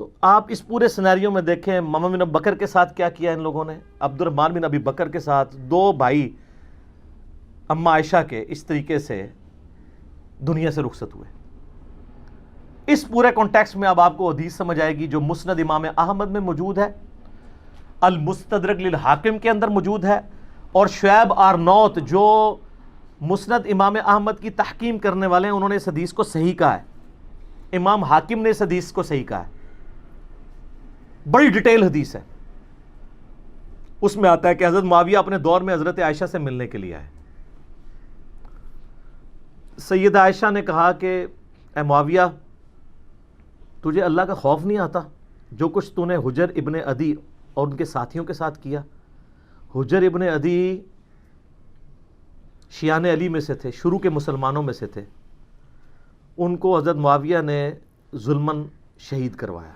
تو آپ اس پورے سینیریو میں دیکھیں محمد بن بکر کے ساتھ کیا کیا ان لوگوں نے. عبد الرحمن بن ابی بکر کے ساتھ 2 بھائی اماں عائشہ کے اس طریقے سے دنیا سے رخصت ہوئے. اس پورے کانٹیکسٹ میں اب آپ کو حدیث سمجھ آئے گی جو مسند امام احمد میں موجود ہے, المستدرک للحاکم کے اندر موجود ہے, اور شعیب آرنوت جو مسند امام احمد کی تحکیم کرنے والے ہیں, انہوں نے اس حدیث کو صحیح کہا ہے. امام حاکم نے اس حدیث کو صحیح کہا ہے. بڑی ڈیٹیل حدیث ہے. اس میں آتا ہے کہ حضرت معاویہ اپنے دور میں حضرت عائشہ سے ملنے کے لیے آئے. سیدہ عائشہ نے کہا کہ اے معاویہ, تجھے اللہ کا خوف نہیں آتا جو کچھ تو نے حجر ابن عدی اور ان کے ساتھیوں کے ساتھ کیا؟ حجر ابن عدی شیعان علی میں سے تھے, شروع کے مسلمانوں میں سے تھے. ان کو حضرت معاویہ نے ظلماً شہید کروایا.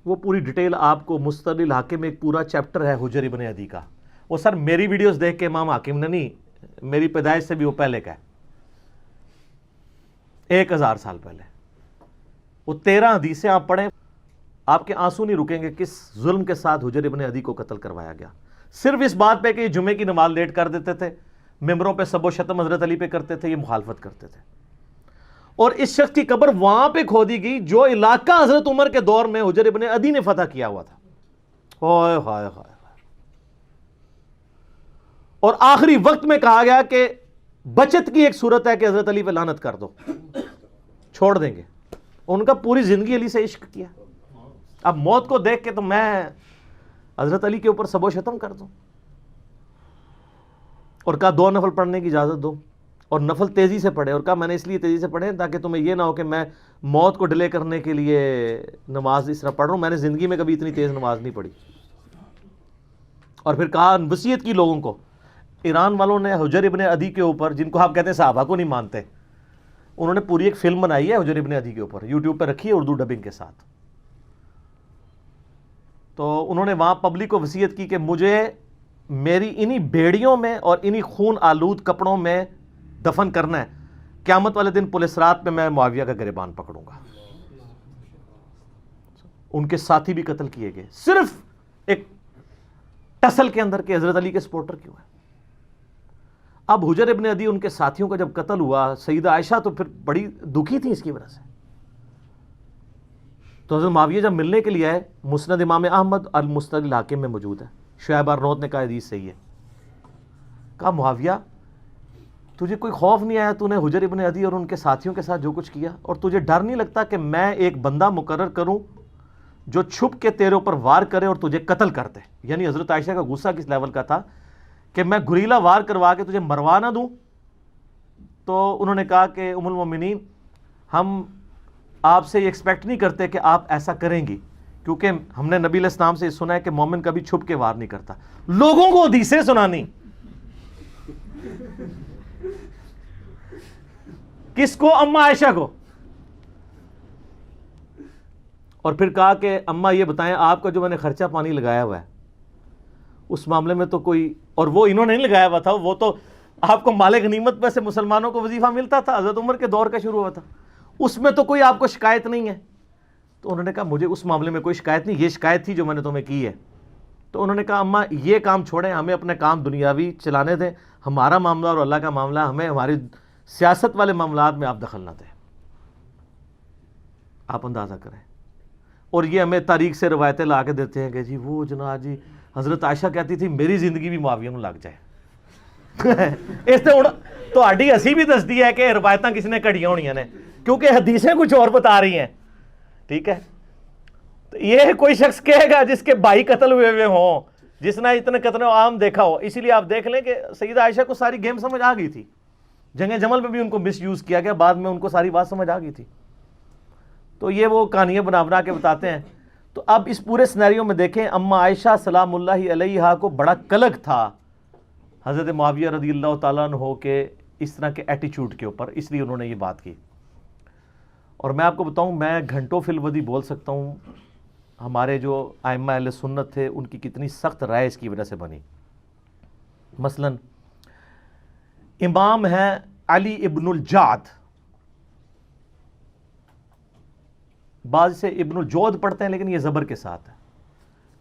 وہ پوری ڈیٹیل آپ کو مستدرک الحاکم میں ایک پورا چیپٹر ہے حجر ابن عدی کا. وہ سر میری ویڈیوز دیکھ کے امام حاکم نے نہیں, میری پیدائش سے بھی وہ پہلے کا ہے, 1000 سال پہلے. وہ 13 حدیثیں آپ پڑھیں, آپ کے آنسو نہیں رکیں گے کس ظلم کے ساتھ حجر ابن عدی کو قتل کروایا گیا. صرف اس بات پہ کہ یہ جمعے کی نماز لیٹ کر دیتے تھے, ممبروں پہ سب و شتم حضرت علی پہ کرتے تھے, یہ مخالفت کرتے تھے. اور اس شخص کی قبر وہاں پہ کھودی گئی جو علاقہ حضرت عمر کے دور میں حجر ابن عدی نے فتح کیا ہوا تھا. ہائے ہائے ہائے. اور آخری وقت میں کہا گیا کہ بچت کی ایک صورت ہے کہ حضرت علی پہ لعنت کر دو, چھوڑ دیں گے. ان کا پوری زندگی علی سے عشق کیا. اب موت کو دیکھ کے تو میں حضرت علی کے اوپر سب و شتم کر دوں. اور کہا 2 نفل پڑھنے کی اجازت دو, اور نفل تیزی سے پڑھے. اور کہا میں نے اس لیے تیزی سے پڑھے تاکہ تمہیں یہ نہ ہو کہ میں موت کو ڈیلے کرنے کے لیے نماز اس طرح پڑھ رہا ہوں, میں نے زندگی میں کبھی اتنی تیز نماز نہیں پڑھی. اور پھر کہا وصیت کی لوگوں کو. ایران والوں نے حجر ابن عدی کے اوپر, جن کو آپ کہتے ہیں صحابہ کو نہیں مانتے, انہوں نے پوری ایک فلم بنائی ہے حجر ابن عدی کے اوپر, یوٹیوب پہ رکھی ہے اردو ڈبنگ کے ساتھ. تو انہوں نے وہاں پبلک کو وصیت کی کہ مجھے میری انہی بیڑیوں میں اور انہی خون آلود کپڑوں میں دفن کرنا ہے, قیامت والے دن پولیس رات پہ میں معاویہ کا گریبان پکڑوں گا. ان کے ساتھی بھی قتل کیے گئے صرف ایک ٹسل کے اندر کہ حضرت علی کے سپورٹر کیوں ہے. اب حجر ابن عدی ان کے ساتھیوں کا جب قتل ہوا, سیدہ عائشہ تو پھر بڑی دکھی تھی اس کی وجہ سے. تو حضرت معاویہ جب ملنے کے لیے آئے, مسند امام احمد المستدرک الحاکم میں موجود ہے, شعیب آرنوت نے کہا حدیث صحیح ہے. کہا معاویہ تجھے کوئی خوف نہیں آیا, تو نے حجر ابن عدی اور ان کے ساتھیوں کے ساتھ جو کچھ کیا, اور تجھے ڈر نہیں لگتا کہ میں ایک بندہ مقرر کروں جو چھپ کے تیرے اوپر وار کرے اور تجھے قتل کرتے؟ یعنی حضرت عائشہ کا غصہ کس لیول کا تھا کہ میں گریلا وار کروا کے تجھے مروا نہ دوں. تو انہوں نے کہا کہ ام المومنین, ہم آپ سے یہ ایکسپیکٹ نہیں کرتے کہ آپ ایسا کریں گی, کیونکہ ہم نے نبی علیہ السلام سے یہ سنا ہے کہ مومن کبھی چھپ کے وار نہیں کرتا. لوگوں کو حدیثیں سنانی, کس کو؟ اماں عائشہ کو. اور پھر کہا کہ اماں یہ بتائیں آپ کا جو میں نے خرچہ پانی لگایا ہوا ہے اس معاملے میں تو کوئی, اور وہ انہوں نے نہیں لگایا ہوا تھا, وہ تو آپ کو مال غنیمت میں سے مسلمانوں کو وظیفہ ملتا تھا, حضرت عمر کے دور کا شروع ہوا تھا, اس میں تو کوئی آپ کو شکایت نہیں ہے. تو انہوں نے کہا مجھے اس معاملے میں کوئی شکایت نہیں, یہ شکایت تھی جو میں نے تمہیں کی ہے. تو انہوں نے کہا اماں یہ کام چھوڑیں, ہمیں اپنے کام دنیاوی چلانے دیں, ہمارا معاملہ اور اللہ کا معاملہ, ہمیں ہماری سیاست والے معاملات میں آپ دخل نہ دیں. آپ اندازہ کریں. اور یہ ہمیں تاریخ سے روایتیں لا کے دیتے ہیں کہ جی وہ جناب جی حضرت عائشہ کہتی تھی میری زندگی بھی معاویہ میں لگ جائے. اس سے تہاڈی ہسی بھی دستی ہے کہ روایتاں کس نے کڑیاں ہونیاں نے, کیونکہ حدیثیں کچھ اور بتا رہی ہیں. ٹھیک ہے, تو یہ کوئی شخص کہے گا جس کے بھائی قتل ہوئے ہوں, جس نے اتنے قتل عام دیکھا ہو. اسی لیے آپ دیکھ لیں کہ سیدہ عائشہ کو ساری گیم سمجھ آ گئی تھی. جنگ جمل میں بھی ان کو مس یوز کیا گیا, بعد میں ان کو ساری بات سمجھ آ گئی تھی. تو یہ وہ کہانیاں بنا بنا کے بتاتے ہیں. تو اب اس پورے سینیریو میں دیکھیں, اماں عائشہ سلام اللہ علیہا کو بڑا قلق تھا حضرت معاویہ رضی اللہ تعالیٰ عنہ کے اس طرح کے ایٹیچیوڈ کے اوپر, اس لیے انہوں نے یہ بات کی. اور میں آپ کو بتاؤں, میں گھنٹوں فی الودی بول سکتا ہوں ہمارے جو ائمہ اہل سنت تھے ان کی کتنی سخت رائے اس کی وجہ سے بنی. مثلا امام ہیں علی ابن الجعد, بعض سے ابن الجود پڑھتے ہیں لیکن یہ زبر کے ساتھ ہے.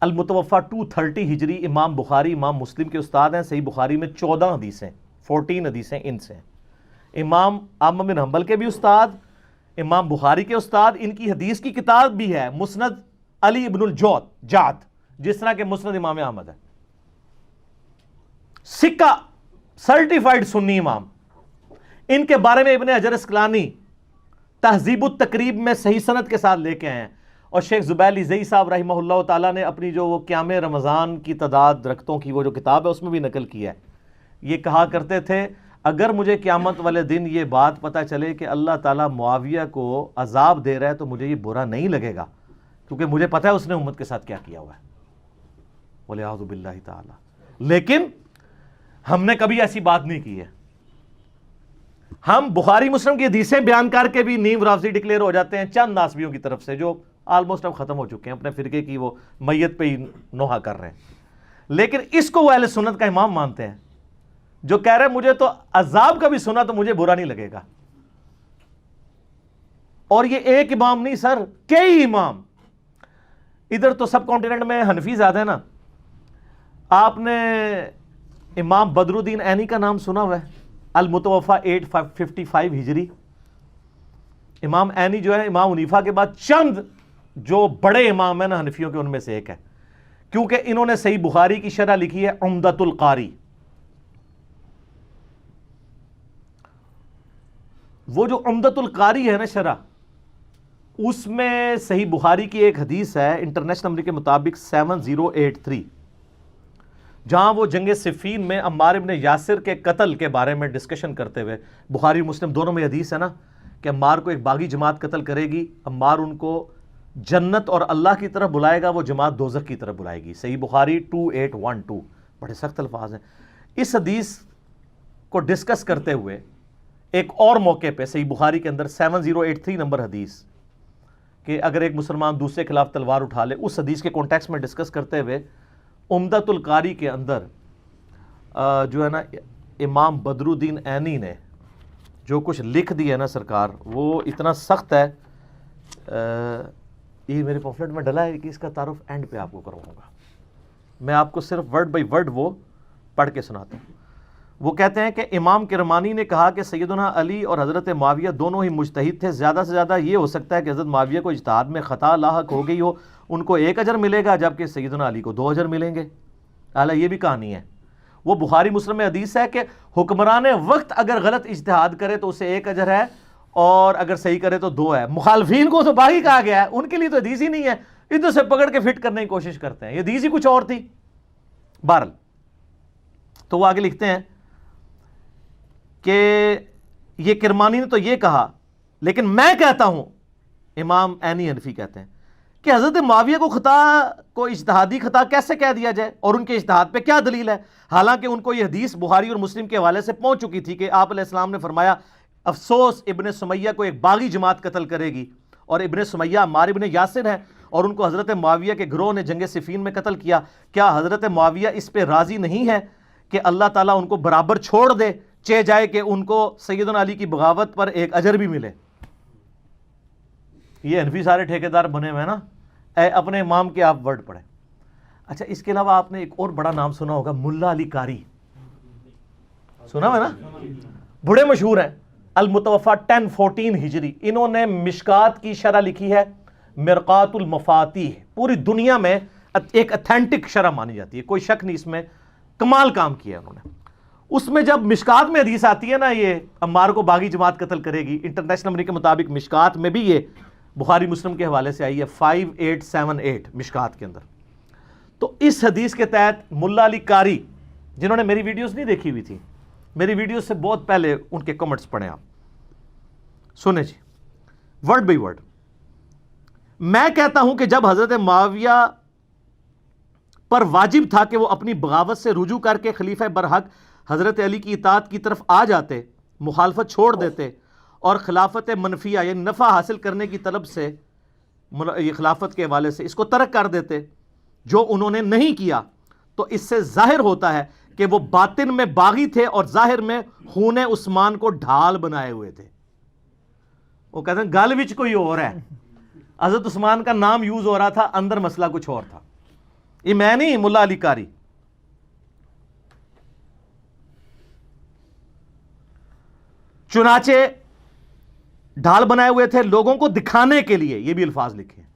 المتوفا 230 ہجری، امام بخاری امام مسلم کے استاد ہیں. صحیح بخاری میں 14 حدیثیں، 14 حدیثیں ان سے ہیں. امام احمد بن حنبل کے بھی استاد، امام بخاری کے استاد. ان کی حدیث کی کتاب بھی ہے مسند علی ابن الجود جعد، جس طرح کہ مسند امام احمد ہے. سکہ سرٹیفائیڈ سنی امام. ان کے بارے میں ابن حجر اسقلانی تہذیب التقریب میں صحیح سند کے ساتھ لے کے آئے ہیں. اور شیخ زبیل زئی صاحب رحمہ اللہ تعالیٰ نے اپنی جو وہ قیام رمضان کی تعداد رکھتوں کی وہ جو کتاب ہے اس میں بھی نقل کیا ہے. یہ کہا کرتے تھے اگر مجھے قیامت والے دن یہ بات پتہ چلے کہ اللہ تعالیٰ معاویہ کو عذاب دے رہا ہے تو مجھے یہ برا نہیں لگے گا، کیونکہ مجھے پتہ ہے اس نے امت کے ساتھ کیا کیا ہوا ہے. وَلِعَوْذُ بِاللَّهِ تعالیٰ. لیکن ہم نے کبھی ایسی بات نہیں کی ہے. ہم بخاری مسلم کی حدیثیں بیان کر کے بھی نیم رافضی ڈکلیئر ہو جاتے ہیں چند ناسبیوں کی طرف سے جو آلموسٹ اب ختم ہو چکے ہیں، اپنے فرقے کی وہ میت پہ ہی نوحہ کر رہے ہیں. لیکن اس کو وہ اہل سنت کا امام مانتے ہیں جو کہہ رہے ہیں مجھے تو عذاب کا بھی سنا تو مجھے برا نہیں لگے گا. اور یہ ایک امام نہیں سر، کئی امام. ادھر تو سب کانٹیننٹ میں حنفی زیادہ ہے نا. آپ نے امام بدر الدین عینی کا نام سنا ہوا ہے؟ المتوفا 855 ہجری. امام عینی جو ہے امام حنیفہ کے بعد چند جو بڑے امام ہیں نا حنفیوں کے ان میں سے ایک ہے، کیونکہ انہوں نے صحیح بخاری کی شرح لکھی ہے عمدۃ القاری. وہ جو عمدۃ القاری ہے نا شرح، اس میں صحیح بخاری کی ایک حدیث ہے انٹرنیشنل نمبر کے مطابق 7083، جہاں وہ جنگ صفین میں عمار ابن یاسر کے قتل کے بارے میں ڈسکشن کرتے ہوئے، بخاری مسلم دونوں میں حدیث ہے نا کہ عمار کو ایک باغی جماعت قتل کرے گی، عمار ان کو جنت اور اللہ کی طرف بلائے گا، وہ جماعت دوزخ کی طرف بلائے گی. صحیح بخاری 2812. بڑے سخت الفاظ ہیں. اس حدیث کو ڈسکس کرتے ہوئے ایک اور موقع پہ صحیح بخاری کے اندر 7083 نمبر حدیث کہ اگر ایک مسلمان دوسرے کے خلاف تلوار اٹھا لے، اس حدیث کے کانٹیکسٹ میں ڈسکس کرتے ہوئے عمدۃ القاری کے اندر جو ہے نا امام بدر الدین عینی نے جو کچھ لکھ دیا ہے نا سرکار، وہ اتنا سخت ہے. یہ میرے پمفلٹ میں ڈلا ہے کہ اس کا تعارف اینڈ پہ آپ کو کرواؤں گا. میں آپ کو صرف ورڈ بائی ورڈ وہ پڑھ کے سناتا ہوں. وہ کہتے ہیں کہ امام کرمانی نے کہا کہ سیدنا علی اور حضرت معاویہ دونوں ہی مجتہد تھے. زیادہ سے زیادہ یہ ہو سکتا ہے کہ حضرت معاویہ کو اجتہاد میں خطا لاحق ہو گئی ہو، ان کو 1 اجر ملے گا جبکہ سیدنا علی کو 2 اجر ملیں گے. اعلیٰ یہ بھی کہانی ہے. وہ بخاری مسلم میں حدیث ہے کہ حکمران وقت اگر غلط اجتہاد کرے تو اسے 1 اجر ہے اور اگر صحیح کرے تو 2 ہے. مخالفین کو تو باغی کہا گیا ہے، ان کے لیے تو حدیث ہی نہیں ہے، ادھر سے پکڑ کے فٹ کرنے کی کوشش کرتے ہیں. یہ حدیث ہی کچھ اور تھی. بہرحال تو وہ آگے لکھتے ہیں کہ یہ کرمانی نے تو یہ کہا، لیکن میں کہتا ہوں، امام عینی حنفی کہتے ہیں کہ حضرت معاویہ کو خطا کو اجتہادی خطا کیسے کہہ دیا جائے اور ان کے اجتہاد پہ کیا دلیل ہے، حالانکہ ان کو یہ حدیث بخاری اور مسلم کے حوالے سے پہنچ چکی تھی کہ آپ علیہ السلام نے فرمایا افسوس ابن سمیہ کو ایک باغی جماعت قتل کرے گی، اور ابن سمیہ عمار ابن یاسر ہے اور ان کو حضرت معاویہ کے گروہ نے جنگ صفین میں قتل کیا. کیا حضرت معاویہ اس پہ راضی نہیں ہے کہ اللہ تعالیٰ ان کو برابر چھوڑ دے، چہ جائے کہ ان کو سیدنا علی کی بغاوت پر 1 اجر بھی ملے؟ یہ حنفی سارے ٹھیکیدار بنے ہوئے ہیں نا. اے اپنے امام کے آپ ورڈ پڑھیں. اچھا، اس کے علاوہ آپ نے ایک اور بڑا نام سنا ہوگا، ملا علی قاری. سنا ہے نا؟ بڑے مشہور ہیں. المتوفا 1014 ہجری. انہوں نے مشکات کی شرح لکھی ہے مرقات المفاتیح. پوری دنیا میں ایک اتھینٹک شرح مانی جاتی ہے، کوئی شک نہیں اس میں، کمال کام کیا انہوں نے. اس میں جب مشکات میں حدیث آتی ہے نا یہ عمار کو باغی جماعت قتل کرے گی، انٹرنیشنل نمبر کے مطابق مشکات میں بھی یہ بخاری مسلم کے حوالے سے آئی ہے 5878 مشکات کے اندر. تو اس حدیث کے تحت ملا علی قاری، جنہوں نے میری ویڈیوز نہیں دیکھی ہوئی تھی، میری ویڈیوز سے بہت پہلے ان کے کمنٹس پڑھیں آپ، سنیں جی ورڈ بائی ورڈ. میں کہتا ہوں کہ جب حضرت معاویہ پر واجب تھا کہ وہ اپنی بغاوت سے رجوع کر کے خلیفہ برحق حضرت علی کی اطاعت کی طرف آ جاتے، مخالفت چھوڑ دیتے اور خلافت منفیہ یعنی نفع حاصل کرنے کی طلب سے یہ خلافت کے حوالے سے اس کو ترک کر دیتے، جو انہوں نے نہیں کیا، تو اس سے ظاہر ہوتا ہے کہ وہ باطن میں باغی تھے اور ظاہر میں خون عثمان کو ڈھال بنائے ہوئے تھے. وہ کہتے ہیں گل وچ کوئی اور ہے، حضرت عثمان کا نام یوز ہو رہا تھا، اندر مسئلہ کچھ اور تھا. یہ میں نہیں، ملا علی قاری. چنانچہ ڈھال بنائے ہوئے تھے لوگوں کو دکھانے کے لیے، یہ بھی الفاظ لکھے ہیں.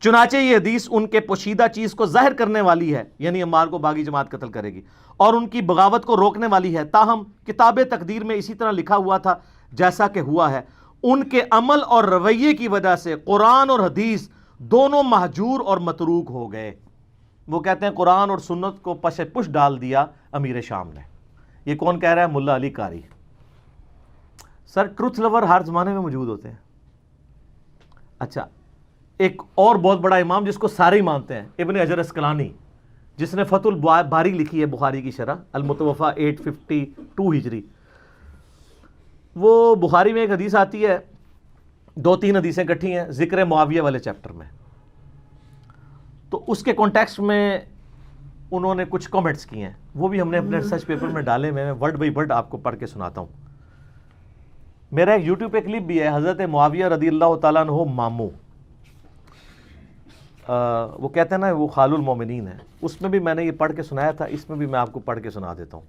چنانچہ یہ حدیث ان کے پوشیدہ چیز کو ظاہر کرنے والی ہے، یعنی عمار کو باغی جماعت قتل کرے گی، اور ان کی بغاوت کو روکنے والی ہے. تاہم کتاب تقدیر میں اسی طرح لکھا ہوا تھا جیسا کہ ہوا ہے. ان کے عمل اور رویے کی وجہ سے قرآن اور حدیث دونوں مہجور اور متروک ہو گئے. وہ کہتے ہیں قرآن اور سنت کو پش پش ڈال دیا امیر شام نے. یہ کون کہہ رہا ہے؟ ملا علی قاری. سر ٹروتھ لور ہر زمانے میں موجود ہوتے ہیں. اچھا، ایک اور بہت بڑا امام جس کو سارے ہی مانتے ہیں، ابن حجر اسقلانی، جس نے فتح الباری لکھی ہے بخاری کی شرح، المتوفا 852 ہجری. وہ بخاری میں ایک حدیث آتی ہے، 2-3 حدیثیں کٹھی ہیں ذکر معاویہ والے چیپٹر میں. تو اس کے کانٹیکسٹ میں انہوں نے کچھ کامنٹس کیے ہیں، وہ بھی ہم نے اپنے ریسرچ پیپر میں ڈالے. میں ورڈ بائی ورڈ آپ کو پڑھ کے سناتا ہوں. میرا ایک یوٹیوب پہ کلپ بھی ہے، حضرت معاویہ رضی اللہ تعالیٰ عنہ ماموں، وہ کہتے ہیں نا وہ خال المومنین ہے. اس میں بھی میں نے یہ پڑھ کے سنایا تھا، اس میں بھی میں آپ کو پڑھ کے سنا دیتا ہوں.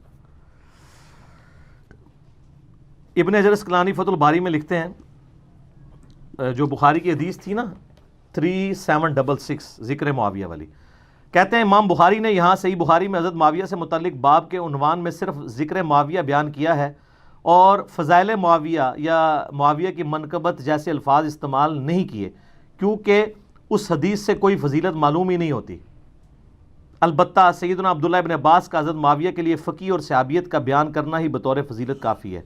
ابن حجر اسقلانی فتح الباری میں لکھتے ہیں، جو بخاری کی حدیث تھی نا 3766 ذکر معاویہ والی، کہتے ہیں امام بخاری نے یہاں صحیح بخاری میں حضرت معاویہ سے متعلق باب کے عنوان میں صرف ذکر معاویہ بیان کیا ہے اور فضائل معاویہ یا معاویہ کی منقبت جیسے الفاظ استعمال نہیں کیے، کیونکہ اس حدیث سے کوئی فضیلت معلوم ہی نہیں ہوتی. البتہ سیدنا عبداللہ ابن عباس کا حضرت معاویہ کے لیے فقی اور صحابیت کا بیان کرنا ہی بطور فضیلت کافی ہے.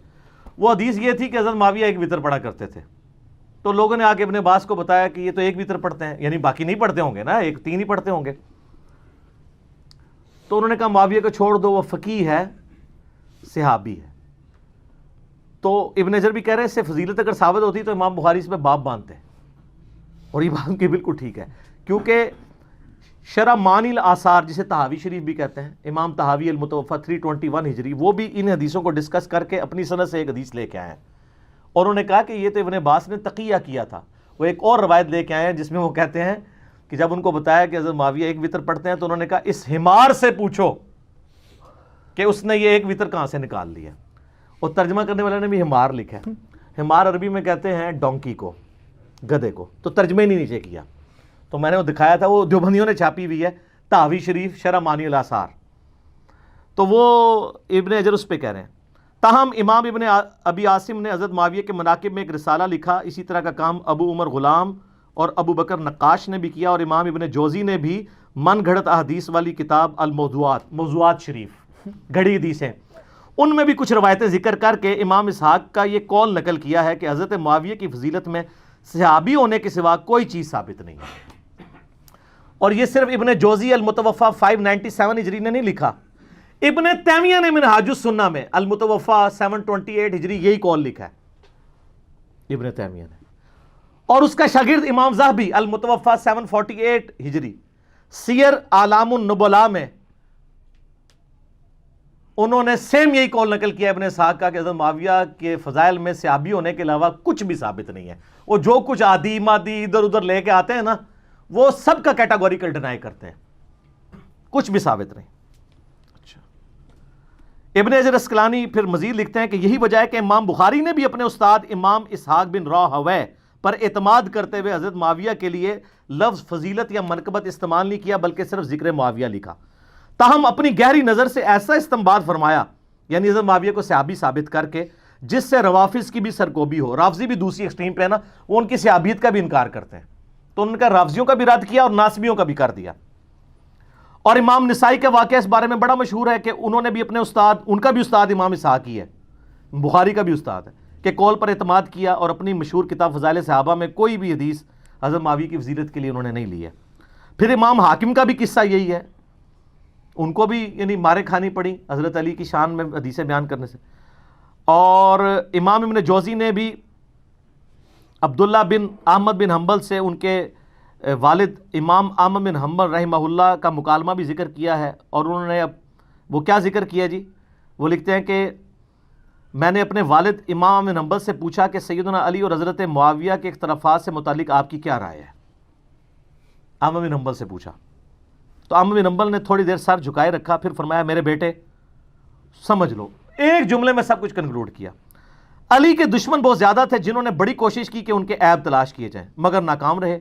وہ حدیث یہ تھی کہ حضرت معاویہ ایک وتر پڑھا کرتے تھے. تو لوگوں نے آ کے ابن عباس کو بتایا کہ یہ تو ایک وتر پڑھتے ہیں، یعنی باقی نہیں پڑھتے ہوں گے نا، 3 ہی پڑھتے ہوں گے. تو انہوں نے کہا معاویہ کو چھوڑ دو، وہ فقی ہے، صحابی ہے. تو ابن حجر بھی کہہ رہے ہیں اس سے فضیلت اگر ثابت ہوتی تو امام بخاری اس میں باب باندھتے ہیں، اور یہ بات کی بالکل ٹھیک ہے. کیونکہ شرح معانی الاثار جسے طحاوی شریف بھی کہتے ہیں، امام طحاوی المتوفا 321 ہجری، وہ بھی ان حدیثوں کو ڈسکس کر کے اپنی سند سے ایک حدیث لے کے آئے ہیں، اور انہوں نے کہا کہ یہ تو ابن عباس نے تقیہ کیا تھا. وہ ایک اور روایت لے کے آئے ہیں جس میں وہ کہتے ہیں کہ جب ان کو بتایا کہ حضرت معاویہ ایک وتر پڑھتے ہیں تو انہوں نے کہا اس حمار سے پوچھو کہ اس نے یہ ایک وتر کہاں سے نکال لیا. اور ترجمہ کرنے والے نے بھی حمار لکھا ہے. حمار عربی میں کہتے ہیں ڈونکی کو، گدھے کو. تو ترجمے نہیں نیچے کیا، تو میں نے وہ دکھایا تھا، وہ دیوبندیوں نے چھاپی ہوئی ہے، طحاوی شریف شرح معانی الاثار. تو وہ ابن حجر اس پہ کہہ رہے ہیں. تاہم امام ابن ابی عاصم نے حضرت معاویہ کے مناقب میں ایک رسالہ لکھا. اسی طرح کا کام ابو عمر غلام اور ابو بکر نقاش نے بھی کیا، اور امام ابن جوزی نے بھی من گھڑت احادیث والی کتاب الموضوعات، موضوعات شریف، گھڑی حدیثیں، ان میں بھی کچھ روایتیں ذکر کر کے امام اسحاق کا یہ قول نقل کیا ہے کہ حضرت معاویہ کی فضیلت میں صحابی ہونے کے سوا کوئی چیز ثابت نہیں ہے. اور یہ صرف ابن جوزی المتوفا 597 ہجری نے نہیں لکھا، ابن تیمیہ نے منہاج السنہ میں المتوفا 728 ہجری یہی قول لکھا ہے ابن تیمیہ نے. اور اس کا شاگرد امام ذہبی المتوفا 748 ہجری سیر اعلام النبلاء میں انہوں نے سیم یہی قول نقل کیا ابن اسحاق کا کہ حضرت معاویہ کے فضائل میں صحابی ہونے کے علاوہ کچھ بھی ثابت نہیں ہے. وہ جو کچھ عادی مادی ادھر ادھر لے کے آتے ہیں نا، وہ سب کا کیٹاگوریکل ڈینائی کرتے ہیں، کچھ بھی ثابت نہیں. اچھا، ابن حجر اسقلانی پھر مزید لکھتے ہیں کہ یہی وجہ ہے کہ امام بخاری نے بھی اپنے استاد امام اسحاق بن راہویہ پر اعتماد کرتے ہوئے حضرت معاویہ کے لیے لفظ فضیلت یا منقبت استعمال نہیں کیا، بلکہ صرف ذکر معاویہ لکھا. تاہم اپنی گہری نظر سے ایسا استنباط فرمایا، یعنی حضرت معاویہ کو صحابی ثابت کر کے، جس سے روافظ کی بھی سرکوبی ہو. رافضی بھی دوسری ایکسٹریم پہ ہے نا، وہ ان کی صحابیت کا بھی انکار کرتے ہیں، تو ان کا رافضیوں کا بھی رد کیا اور ناسبیوں کا بھی کر دیا. اور امام نسائی کا واقعہ اس بارے میں بڑا مشہور ہے کہ انہوں نے بھی اپنے استاد، ان کا بھی استاد امام اسحاق ہی ہے، بخاری کا بھی استاد ہے، کہ قول پر اعتماد کیا اور اپنی مشہور کتاب فضائل صحابہ میں کوئی بھی حدیث حضرت معاویہ کی فضیلت کے لیے انہوں نے نہیں لی ہے. پھر امام حاکم کا بھی قصہ یہی ہے، ان کو بھی یعنی مارے کھانی پڑی حضرت علی کی شان میں حدیثیں بیان کرنے سے. اور امام ابن جوزی نے بھی عبداللہ بن احمد بن حنبل سے ان کے والد امام احمد بن حنبل رحمہ اللہ کا مکالمہ بھی ذکر کیا ہے. اور انہوں نے اب وہ کیا ذکر کیا جی، وہ لکھتے ہیں کہ میں نے اپنے والد امام بن حنبل سے پوچھا کہ سیدنا علی اور حضرت معاویہ کے اختلافات سے متعلق آپ کی کیا رائے ہے؟ امام بن حنبل سے پوچھا تو امام بن حنبل نے تھوڑی دیر سر جھکائے رکھا، پھر فرمایا میرے بیٹے سمجھ لو، ایک جملے میں سب کچھ کنکلوڈ کیا۔ علی کے دشمن بہت زیادہ تھے جنہوں نے بڑی کوشش کی کہ ان کے عیب تلاش کیے جائیں مگر ناکام رہے،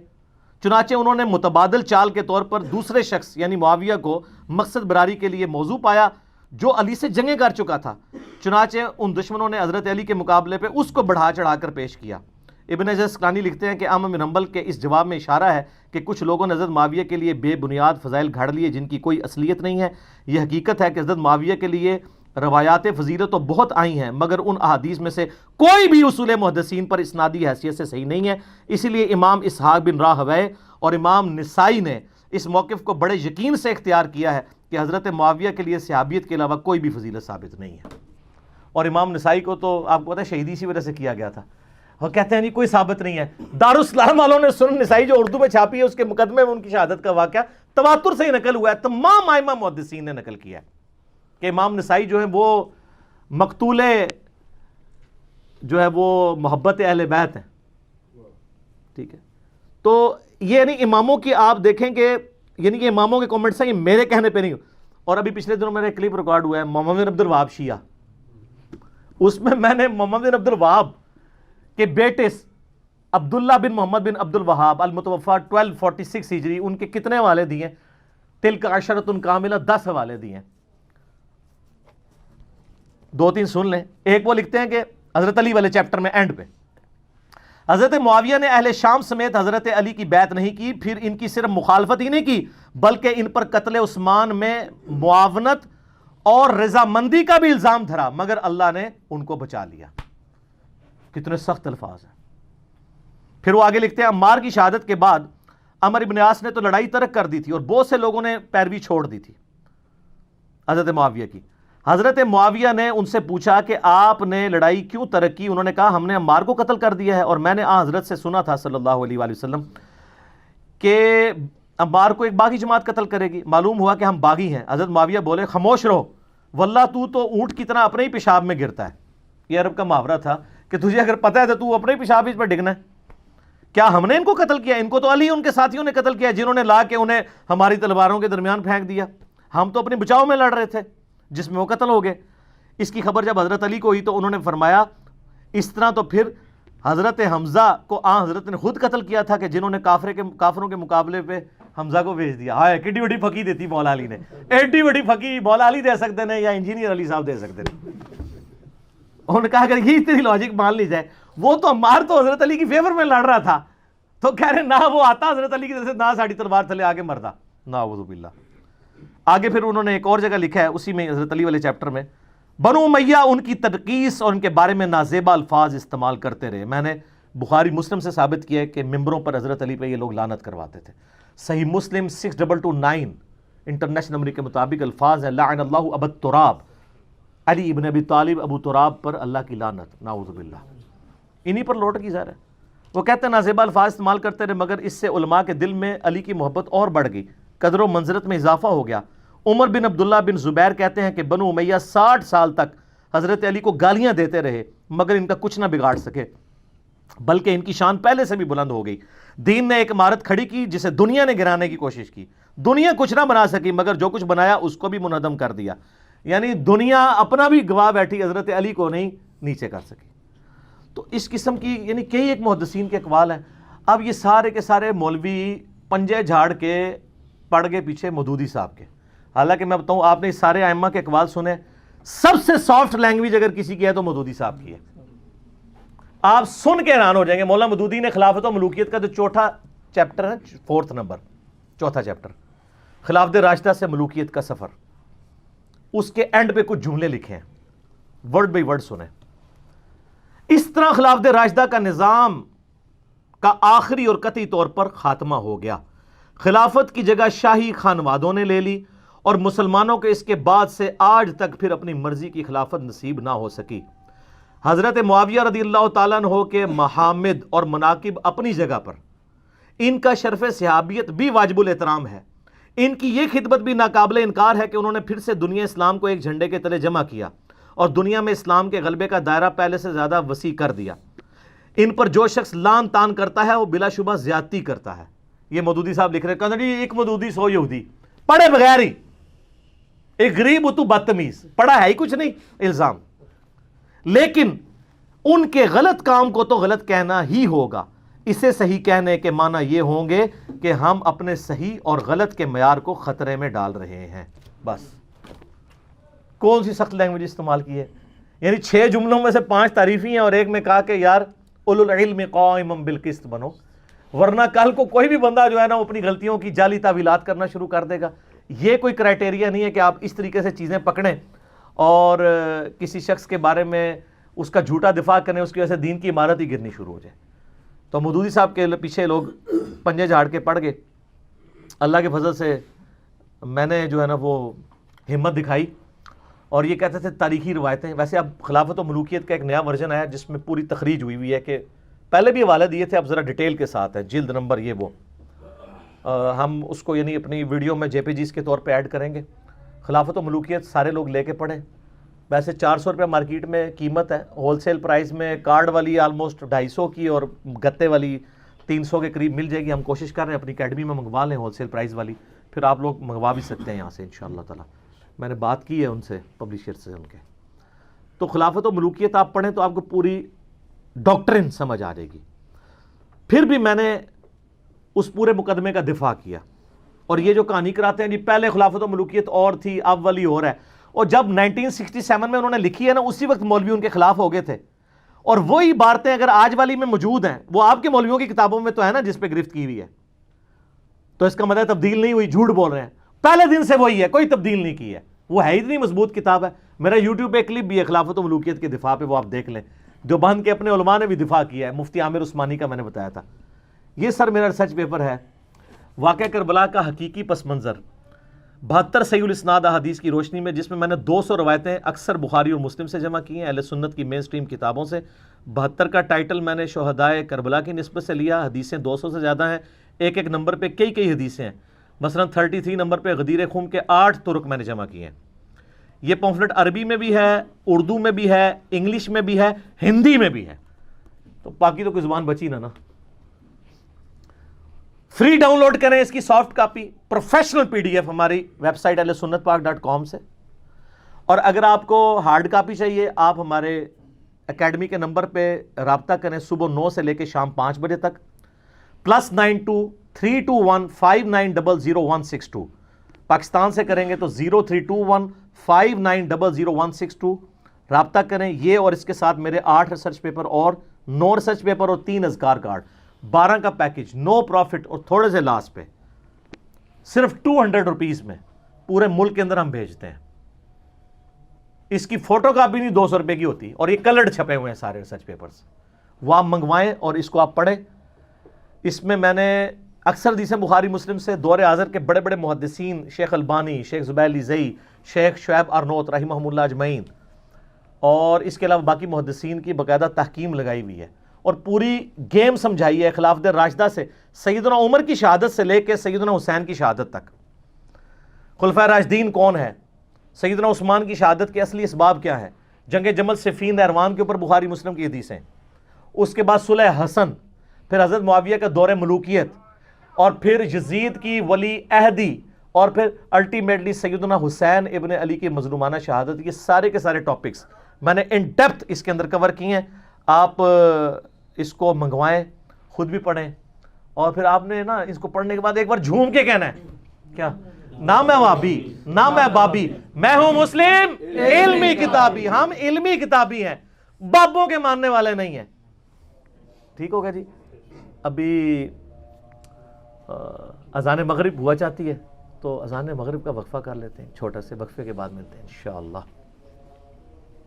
چنانچہ انہوں نے متبادل چال کے طور پر دوسرے شخص یعنی معاویہ کو مقصد براری کے لیے موضوع پایا جو علی سے جنگیں کر چکا تھا، چنانچہ ان دشمنوں نے حضرت علی کے مقابلے پہ اس کو بڑھا چڑھا کر پیش کیا۔ ابن حجر اسقلانی لکھتے ہیں کہ امام بن حنبل کے اس جواب میں اشارہ ہے کہ کچھ لوگوں نے حضرت معاویہ کے لیے بے بنیاد فضائل گھڑ لیے جن کی کوئی اصلیت نہیں ہے۔ یہ حقیقت ہے کہ حضرت معاویہ کے لیے روایات فضیلت تو بہت آئی ہیں مگر ان احادیث میں سے کوئی بھی اصول محدثین پر اسنادی حیثیت سے صحیح نہیں ہے، اسی لیے امام اسحاق بن راہویہ اور امام نسائی نے اس موقف کو بڑے یقین سے اختیار کیا ہے کہ حضرت معاویہ کے لیے صحابیت کے علاوہ کوئی بھی فضیلت ثابت نہیں ہے۔ اور امام نسائی کو تو آپ کو پتہ ہے شہیدی اسی وجہ سے کیا گیا تھا، وہ کہتے ہیں نہیں کوئی ثابت نہیں ہے۔ دارالاسلام والوں نے سنن نسائی جو اردو میں چھاپی ہے اس کے مقدمے میں ان کی شہادت کا واقعہ تواتر سے ہی نقل ہوا ہے، تمام ائمہ محدثین نے نقل کیا ہے کہ امام نسائی جو ہے وہ مقتول جو ہے وہ محبت اہل بیت ہیں، ٹھیک ہے۔ تو یہ یعنی اماموں کی آپ دیکھیں کہ یعنی کہ اماموں کے کامنٹس ہیں، یہ میرے کہنے پہ نہیں۔ اور ابھی پچھلے دنوں میرا ایک کلپ ریکارڈ ہوا ہے محمد بن عبد الوہاب شیعہ، اس میں نے محمد بن عبد الوہاب کے بیٹے عبداللہ بن محمد بن عبد الوہاب المتوفی 1246 ہجری ان کے کتنے حوالے دیے؟ تلک عشرۃ کاملہ، 10 حوالے دیے ہیں، 2-3 سن لیں۔ ایک وہ لکھتے ہیں کہ حضرت علی والے چیپٹر میں اینڈ پہ حضرت معاویہ نے اہل شام سمیت حضرت علی کی بیعت نہیں کی، پھر ان کی صرف مخالفت ہی نہیں کی بلکہ ان پر قتل عثمان میں معاونت اور رضامندی کا بھی الزام دھرا مگر اللہ نے ان کو بچا لیا۔ کتنے سخت الفاظ ہیں۔ پھر وہ آگے لکھتے ہیں عمار کی شہادت کے بعد عمر ابن عاص نے تو لڑائی ترک کر دی تھی اور بہت سے لوگوں نے پیروی چھوڑ دی تھی حضرت معاویہ کی۔ حضرت معاویہ نے ان سے پوچھا کہ آپ نے لڑائی کیوں ترک کی؟ انہوں نے کہا ہم نے عمار کو قتل کر دیا ہے اور میں نے حضرت سے سنا تھا صلی اللہ علیہ وآلہ وسلم کہ عمار کو ایک باغی جماعت قتل کرے گی، معلوم ہوا کہ ہم باغی ہیں۔ حضرت معاویہ بولے خاموش رہو، واللہ تو اونٹ کی طرح اپنے ہی پیشاب میں گرتا ہے۔ یہ عرب کا محاورہ تھا کہ تجھے اگر پتہ ہے تو اپنے ہی پیشاب اس پر ڈگنا ہے۔ کیا ہم نے ان کو قتل کیا؟ ان کو تو علی ان کے ساتھیوں نے قتل کیا جنہوں نے لا کے انہیں ہماری تلواروں کے درمیان پھینک دیا، ہم تو اپنے بچاؤ میں لڑ رہے تھے جس میں وہ قتل ہو گئے۔ اس کی خبر جب حضرت علی کو ہوئی تو انہوں نے فرمایا اس طرح تو پھر حضرت حمزہ کو حضرت نے خود قتل کیا تھا کہ جنہوں نے کافروں کے مقابلے پہ حمزہ کو بھیج دیا۔ ہائے کتنی بڑی پھکی دیتی مولا علی نے، ایڈی بڑی پھکی مولا علی دے سکتے ہیں یا انجینئر علی صاحب دے سکتے ہیں۔ انہوں نے کہا اگر یہ اتنی لاجک مان لی جائے، وہ تو عمار تو حضرت علی کی فیور میں لڑ رہا تھا، تو کہہ رہے نہ وہ آتا حضرت علی کی طرف سے نہ ساڑی تلوار تھلے آگے مردا، نعوذ باللہ۔ آگے پھر انہوں نے ایک اور جگہ لکھا ہے اسی میں حضرت علی والے چیپٹر میں، بنو امیہ ان کی تنقیص اور ان کے بارے میں نازیبا الفاظ استعمال کرتے رہے۔ میں نے بخاری مسلم سے ثابت کیا ہے کہ ممبروں پر حضرت علی پہ یہ لوگ لعنت کرواتے تھے۔ صحیح مسلم 6229 انٹرنیشنل نمبر کے مطابق الفاظ ہیں لعن اللہ ابا تراب، علی ابن ابی طالب ابو تراب پر اللہ کی لعنت، نعوذ باللہ۔ انہی پر لوٹ کی ظاہر ہے۔ وہ کہتے ہیں نازیبا الفاظ استعمال کرتے رہے مگر اس سے علماء کے دل میں علی کی محبت اور بڑھ گئی، قدر و منزلت میں اضافہ ہو گیا۔ عمر بن عبداللہ بن زبیر کہتے ہیں کہ بنو امیہ 60 سال تک حضرت علی کو گالیاں دیتے رہے مگر ان کا کچھ نہ بگاڑ سکے، بلکہ ان کی شان پہلے سے بھی بلند ہو گئی۔ دین نے ایک عمارت کھڑی کی جسے دنیا نے گرانے کی کوشش کی، دنیا کچھ نہ بنا سکی مگر جو کچھ بنایا اس کو بھی منہدم کر دیا، یعنی دنیا اپنا بھی گواہ بیٹھی، حضرت علی کو نہیں نیچے کر سکی۔ تو اس قسم کی یعنی کئی ایک محدثین کے اقوال ہیں۔ اب یہ سارے کے سارے مولوی پنجے جھاڑ کے پڑ گئے پیچھے مودودی صاحب کے، حالانکہ میں بتاؤں آپ نے اس سارے ائمہ کے اقوال سنے، سب سے سافٹ لینگویج اگر کسی کی ہے تو مودودی صاحب کی ہے۔ آپ سن کے حیران ہو جائیں گے۔ مولانا مودودی نے خلافت و ملوکیت کا جو چوتھا چیپٹر ہے، 4 نمبر، چوتھا چیپٹر، خلافت راشدہ سے ملوکیت کا سفر، اس کے اینڈ پہ کچھ جملے لکھے ہیں، ورڈ بائی ورڈ سنیں۔ اس طرح خلافت راشدہ کا نظام کا آخری اور قطعی طور پر خاتمہ ہو گیا۔ خلافت کی جگہ شاہی خانوادوں نے لے لی اور مسلمانوں کے اس کے بعد سے آج تک پھر اپنی مرضی کی خلافت نصیب نہ ہو سکی۔ حضرت معاویہ رضی اللہ تعالیٰ عنہ کے محامد اور مناقب اپنی جگہ پر، ان کا شرف صحابیت بھی واجب الاحترام ہے۔ ان کی یہ خدمت بھی ناقابل انکار ہے کہ انہوں نے پھر سے دنیا اسلام کو ایک جھنڈے کے تلے جمع کیا اور دنیا میں اسلام کے غلبے کا دائرہ پہلے سے زیادہ وسیع کر دیا. ان پر جو شخص لان تان کرتا ہے وہ بلا شبہ زیادتی کرتا ہے. یہ مودودی صاحب لکھ رہے ہیں, کہتے ہیں ایک مودودی 100 یہودی, پڑھے بغیر ہی, ایک غریب تو بدتمیز, پڑھا ہے ہی کچھ نہیں, الزام. لیکن ان کے غلط کام کو تو غلط کہنا ہی ہوگا. اسے صحیح کہنے کے معنی یہ ہوں گے کہ ہم اپنے صحیح اور غلط کے معیار کو خطرے میں ڈال رہے ہیں. بس کون سی سخت لینگویج استعمال کی ہے؟ یعنی 6 جملوں میں سے 5 تعریفی ہیں اور ایک میں کہا کہ یار اولو العلم قائما بالقسط بنو, ورنہ کل کو کوئی بھی بندہ جو ہے نا وہ اپنی غلطیوں کی جعلی تعویلات کرنا شروع کر دے گا. یہ کوئی کرائٹیریا نہیں ہے کہ آپ اس طریقے سے چیزیں پکڑیں اور کسی شخص کے بارے میں اس کا جھوٹا دفاع کریں, اس کی وجہ سے دین کی عمارت ہی گرنی شروع ہو جائے. تو مودودی صاحب کے پیچھے لوگ پنجے جھاڑ کے پڑ گئے. اللہ کے فضل سے میں نے جو ہے نا وہ ہمت دکھائی اور یہ کہتے تھے تاریخی روایتیں. ویسے اب خلافت و ملوکیت کا ایک نیا ورژن آیا جس میں پوری تخریج ہوئی ہے کہ پہلے بھی حوالے دیے تھے, اب ذرا ڈیٹیل کے ساتھ ہے, جلد نمبر یہ وہ. ہم اس کو یعنی اپنی ویڈیو میں JPGs کے طور پہ ایڈ کریں گے. خلافت و ملوکیت سارے لوگ لے کے پڑھیں. ویسے 400 روپے مارکیٹ میں قیمت ہے, ہول سیل پرائز میں کارڈ والی آلموسٹ 250 کی اور گتے والی 300 کے قریب مل جائے گی. ہم کوشش کر رہے ہیں اپنی اکیڈمی میں منگوا لیں ہول سیل پرائز والی, پھر آپ لوگ منگوا بھی سکتے ہیں یہاں سے انشاءاللہ تعالی. میں نے بات کی ہے ان سے, پبلشر سے ان کے. تو خلافت و ملوکیت آپ پڑھیں تو آپ کو پوری ڈاکٹرن سمجھ آ جائے گی. پھر بھی میں نے اس پورے مقدمے کا دفاع کیا, اور یہ جو کہانی کراتے ہیں جی پہلے خلافت و ملوکیت اور تھی اب والی اور ہے, اور جب 1967 میں انہوں نے لکھی ہے نا اسی وقت مولوی ان کے خلاف ہو گئے تھے, اور وہی عبارتیں اگر آج والی میں موجود ہیں وہ آپ کے مولویوں کی کتابوں میں تو ہے نا جس پہ گرفت کی ہوئی ہے, تو اس کا مطلب تبدیل نہیں ہوئی, جھوٹ بول رہے ہیں. پہلے دن سے وہی ہے, کوئی تبدیل نہیں کی ہے, وہ ہے اتنی مضبوط کتاب ہے. میرا یوٹیوب پہ کلپ بھی ہے خلافت و ملوکیت کے دفاع پہ, وہ آپ دیکھ لیں. دیوبند کے اپنے علماء نے بھی دفاع کیا ہے, مفتی عامر عثمانی کا میں نے بتایا تھا. یہ سر میرا ریسرچ پیپر ہے, واقعہ کربلا کا حقیقی پس منظر 72 صحیح الاسناد احادیث کی روشنی میں, جس میں میں نے 200 روایتیں اکثر بخاری اور مسلم سے جمع کی ہیں, اہل سنت کی مین سٹریم کتابوں سے. 72 کا ٹائٹل میں نے شہدائے کربلا کی نسبت سے لیا. حدیثیں 200 سے زیادہ ہیں, ایک ایک نمبر پہ کئی حدیثیں ہیں. مثلا 33 نمبر پہ غدیر خم کے 8 طرق میں نے جمع کیے ہیں. یہ پمفلٹ عربی میں بھی ہے, اردو میں بھی ہے, انگلش میں بھی ہے, ہندی میں بھی ہے, تو باقی تو کوئی زبان بچی نہ. فری ڈاؤن لوڈ کریں اس کی سافٹ کاپی, پروفیشنل PDF ہماری ویب سائٹ ahlusunnatpak.com سے. اور اگر آپ کو ہارڈ کاپی چاہیے آپ ہمارے اکیڈمی کے نمبر پہ رابطہ کریں صبح 9 سے لے کے شام 5 بجے تک, +92-321-5900-162. پاکستان سے کریں گے تو 0321-5900-162. رابطہ کریں. یہ اور اس کے ساتھ میرے 8 ریسرچ پیپر اور 9 ریسرچ پیپر اور 3 اذکار کارڈ, 12 کا پیکج, نو پروفٹ اور تھوڑے سے لاس پہ, صرف 200 روپیز میں پورے ملک کے اندر ہم بھیجتے ہیں. اس کی فوٹو کاپی نہیں 200 روپے کی ہوتی, اور یہ کلرڈ چھپے ہوئے ہیں سارے ریسرچ پیپرز. وہ آپ منگوائیں اور اس کو آپ پڑھیں. اس میں میں نے اکثر حدیثیں بخاری مسلم سے دور حاضر کے بڑے بڑے محدثین, شیخ البانی, شیخ زبیر لیزئی, شیخ شعیب ارنوت رحمہم اللہ اجمعین, اور اس کے علاوہ باقی محدثین کی باقاعدہ تحکیم لگائی ہوئی ہے, اور پوری گیم سمجھائی ہے خلافت راشدہ سے سیدنا عمر کی شہادت سے لے کے سیدنا حسین کی شہادت تک. خلفائے راشدین کون ہے, سیدنا عثمان کی شہادت کے اصلی اسباب کیا ہے, جنگ جمل صفین نہروان کے اوپر بخاری مسلم کی حدیثیں, اس کے بعد صلح حسن, پھر حضرت معاویہ کا دور ملوکیت, اور پھر یزید کی ولی عہدی, اور پھر الٹیمیٹلی سیدنا حسین ابن علی کی مظلومانہ شہادت. یہ سارے کے سارے ٹاپکس میں نے ان ڈیپتھ اس کے اندر کور کیے ہیں. آپ اس کو منگوائیں, خود بھی پڑھیں, اور پھر آپ نے نا اس کو پڑھنے کے بعد ایک بار جھوم کے کہنا ہے کیا, نہ میں وابی نہ میں بابی, میں ہوں مسلم علمی کتابی. ہم علمی کتابی ہیں, بابوں کے ماننے والے نہیں ہیں. ٹھیک ہوگا جی. ابھی اذان مغرب ہوا چاہتی ہے تو اذان مغرب کا وقفہ کر لیتے ہیں, چھوٹا سے وقفے کے بعد ملتے ہیں انشاءاللہ.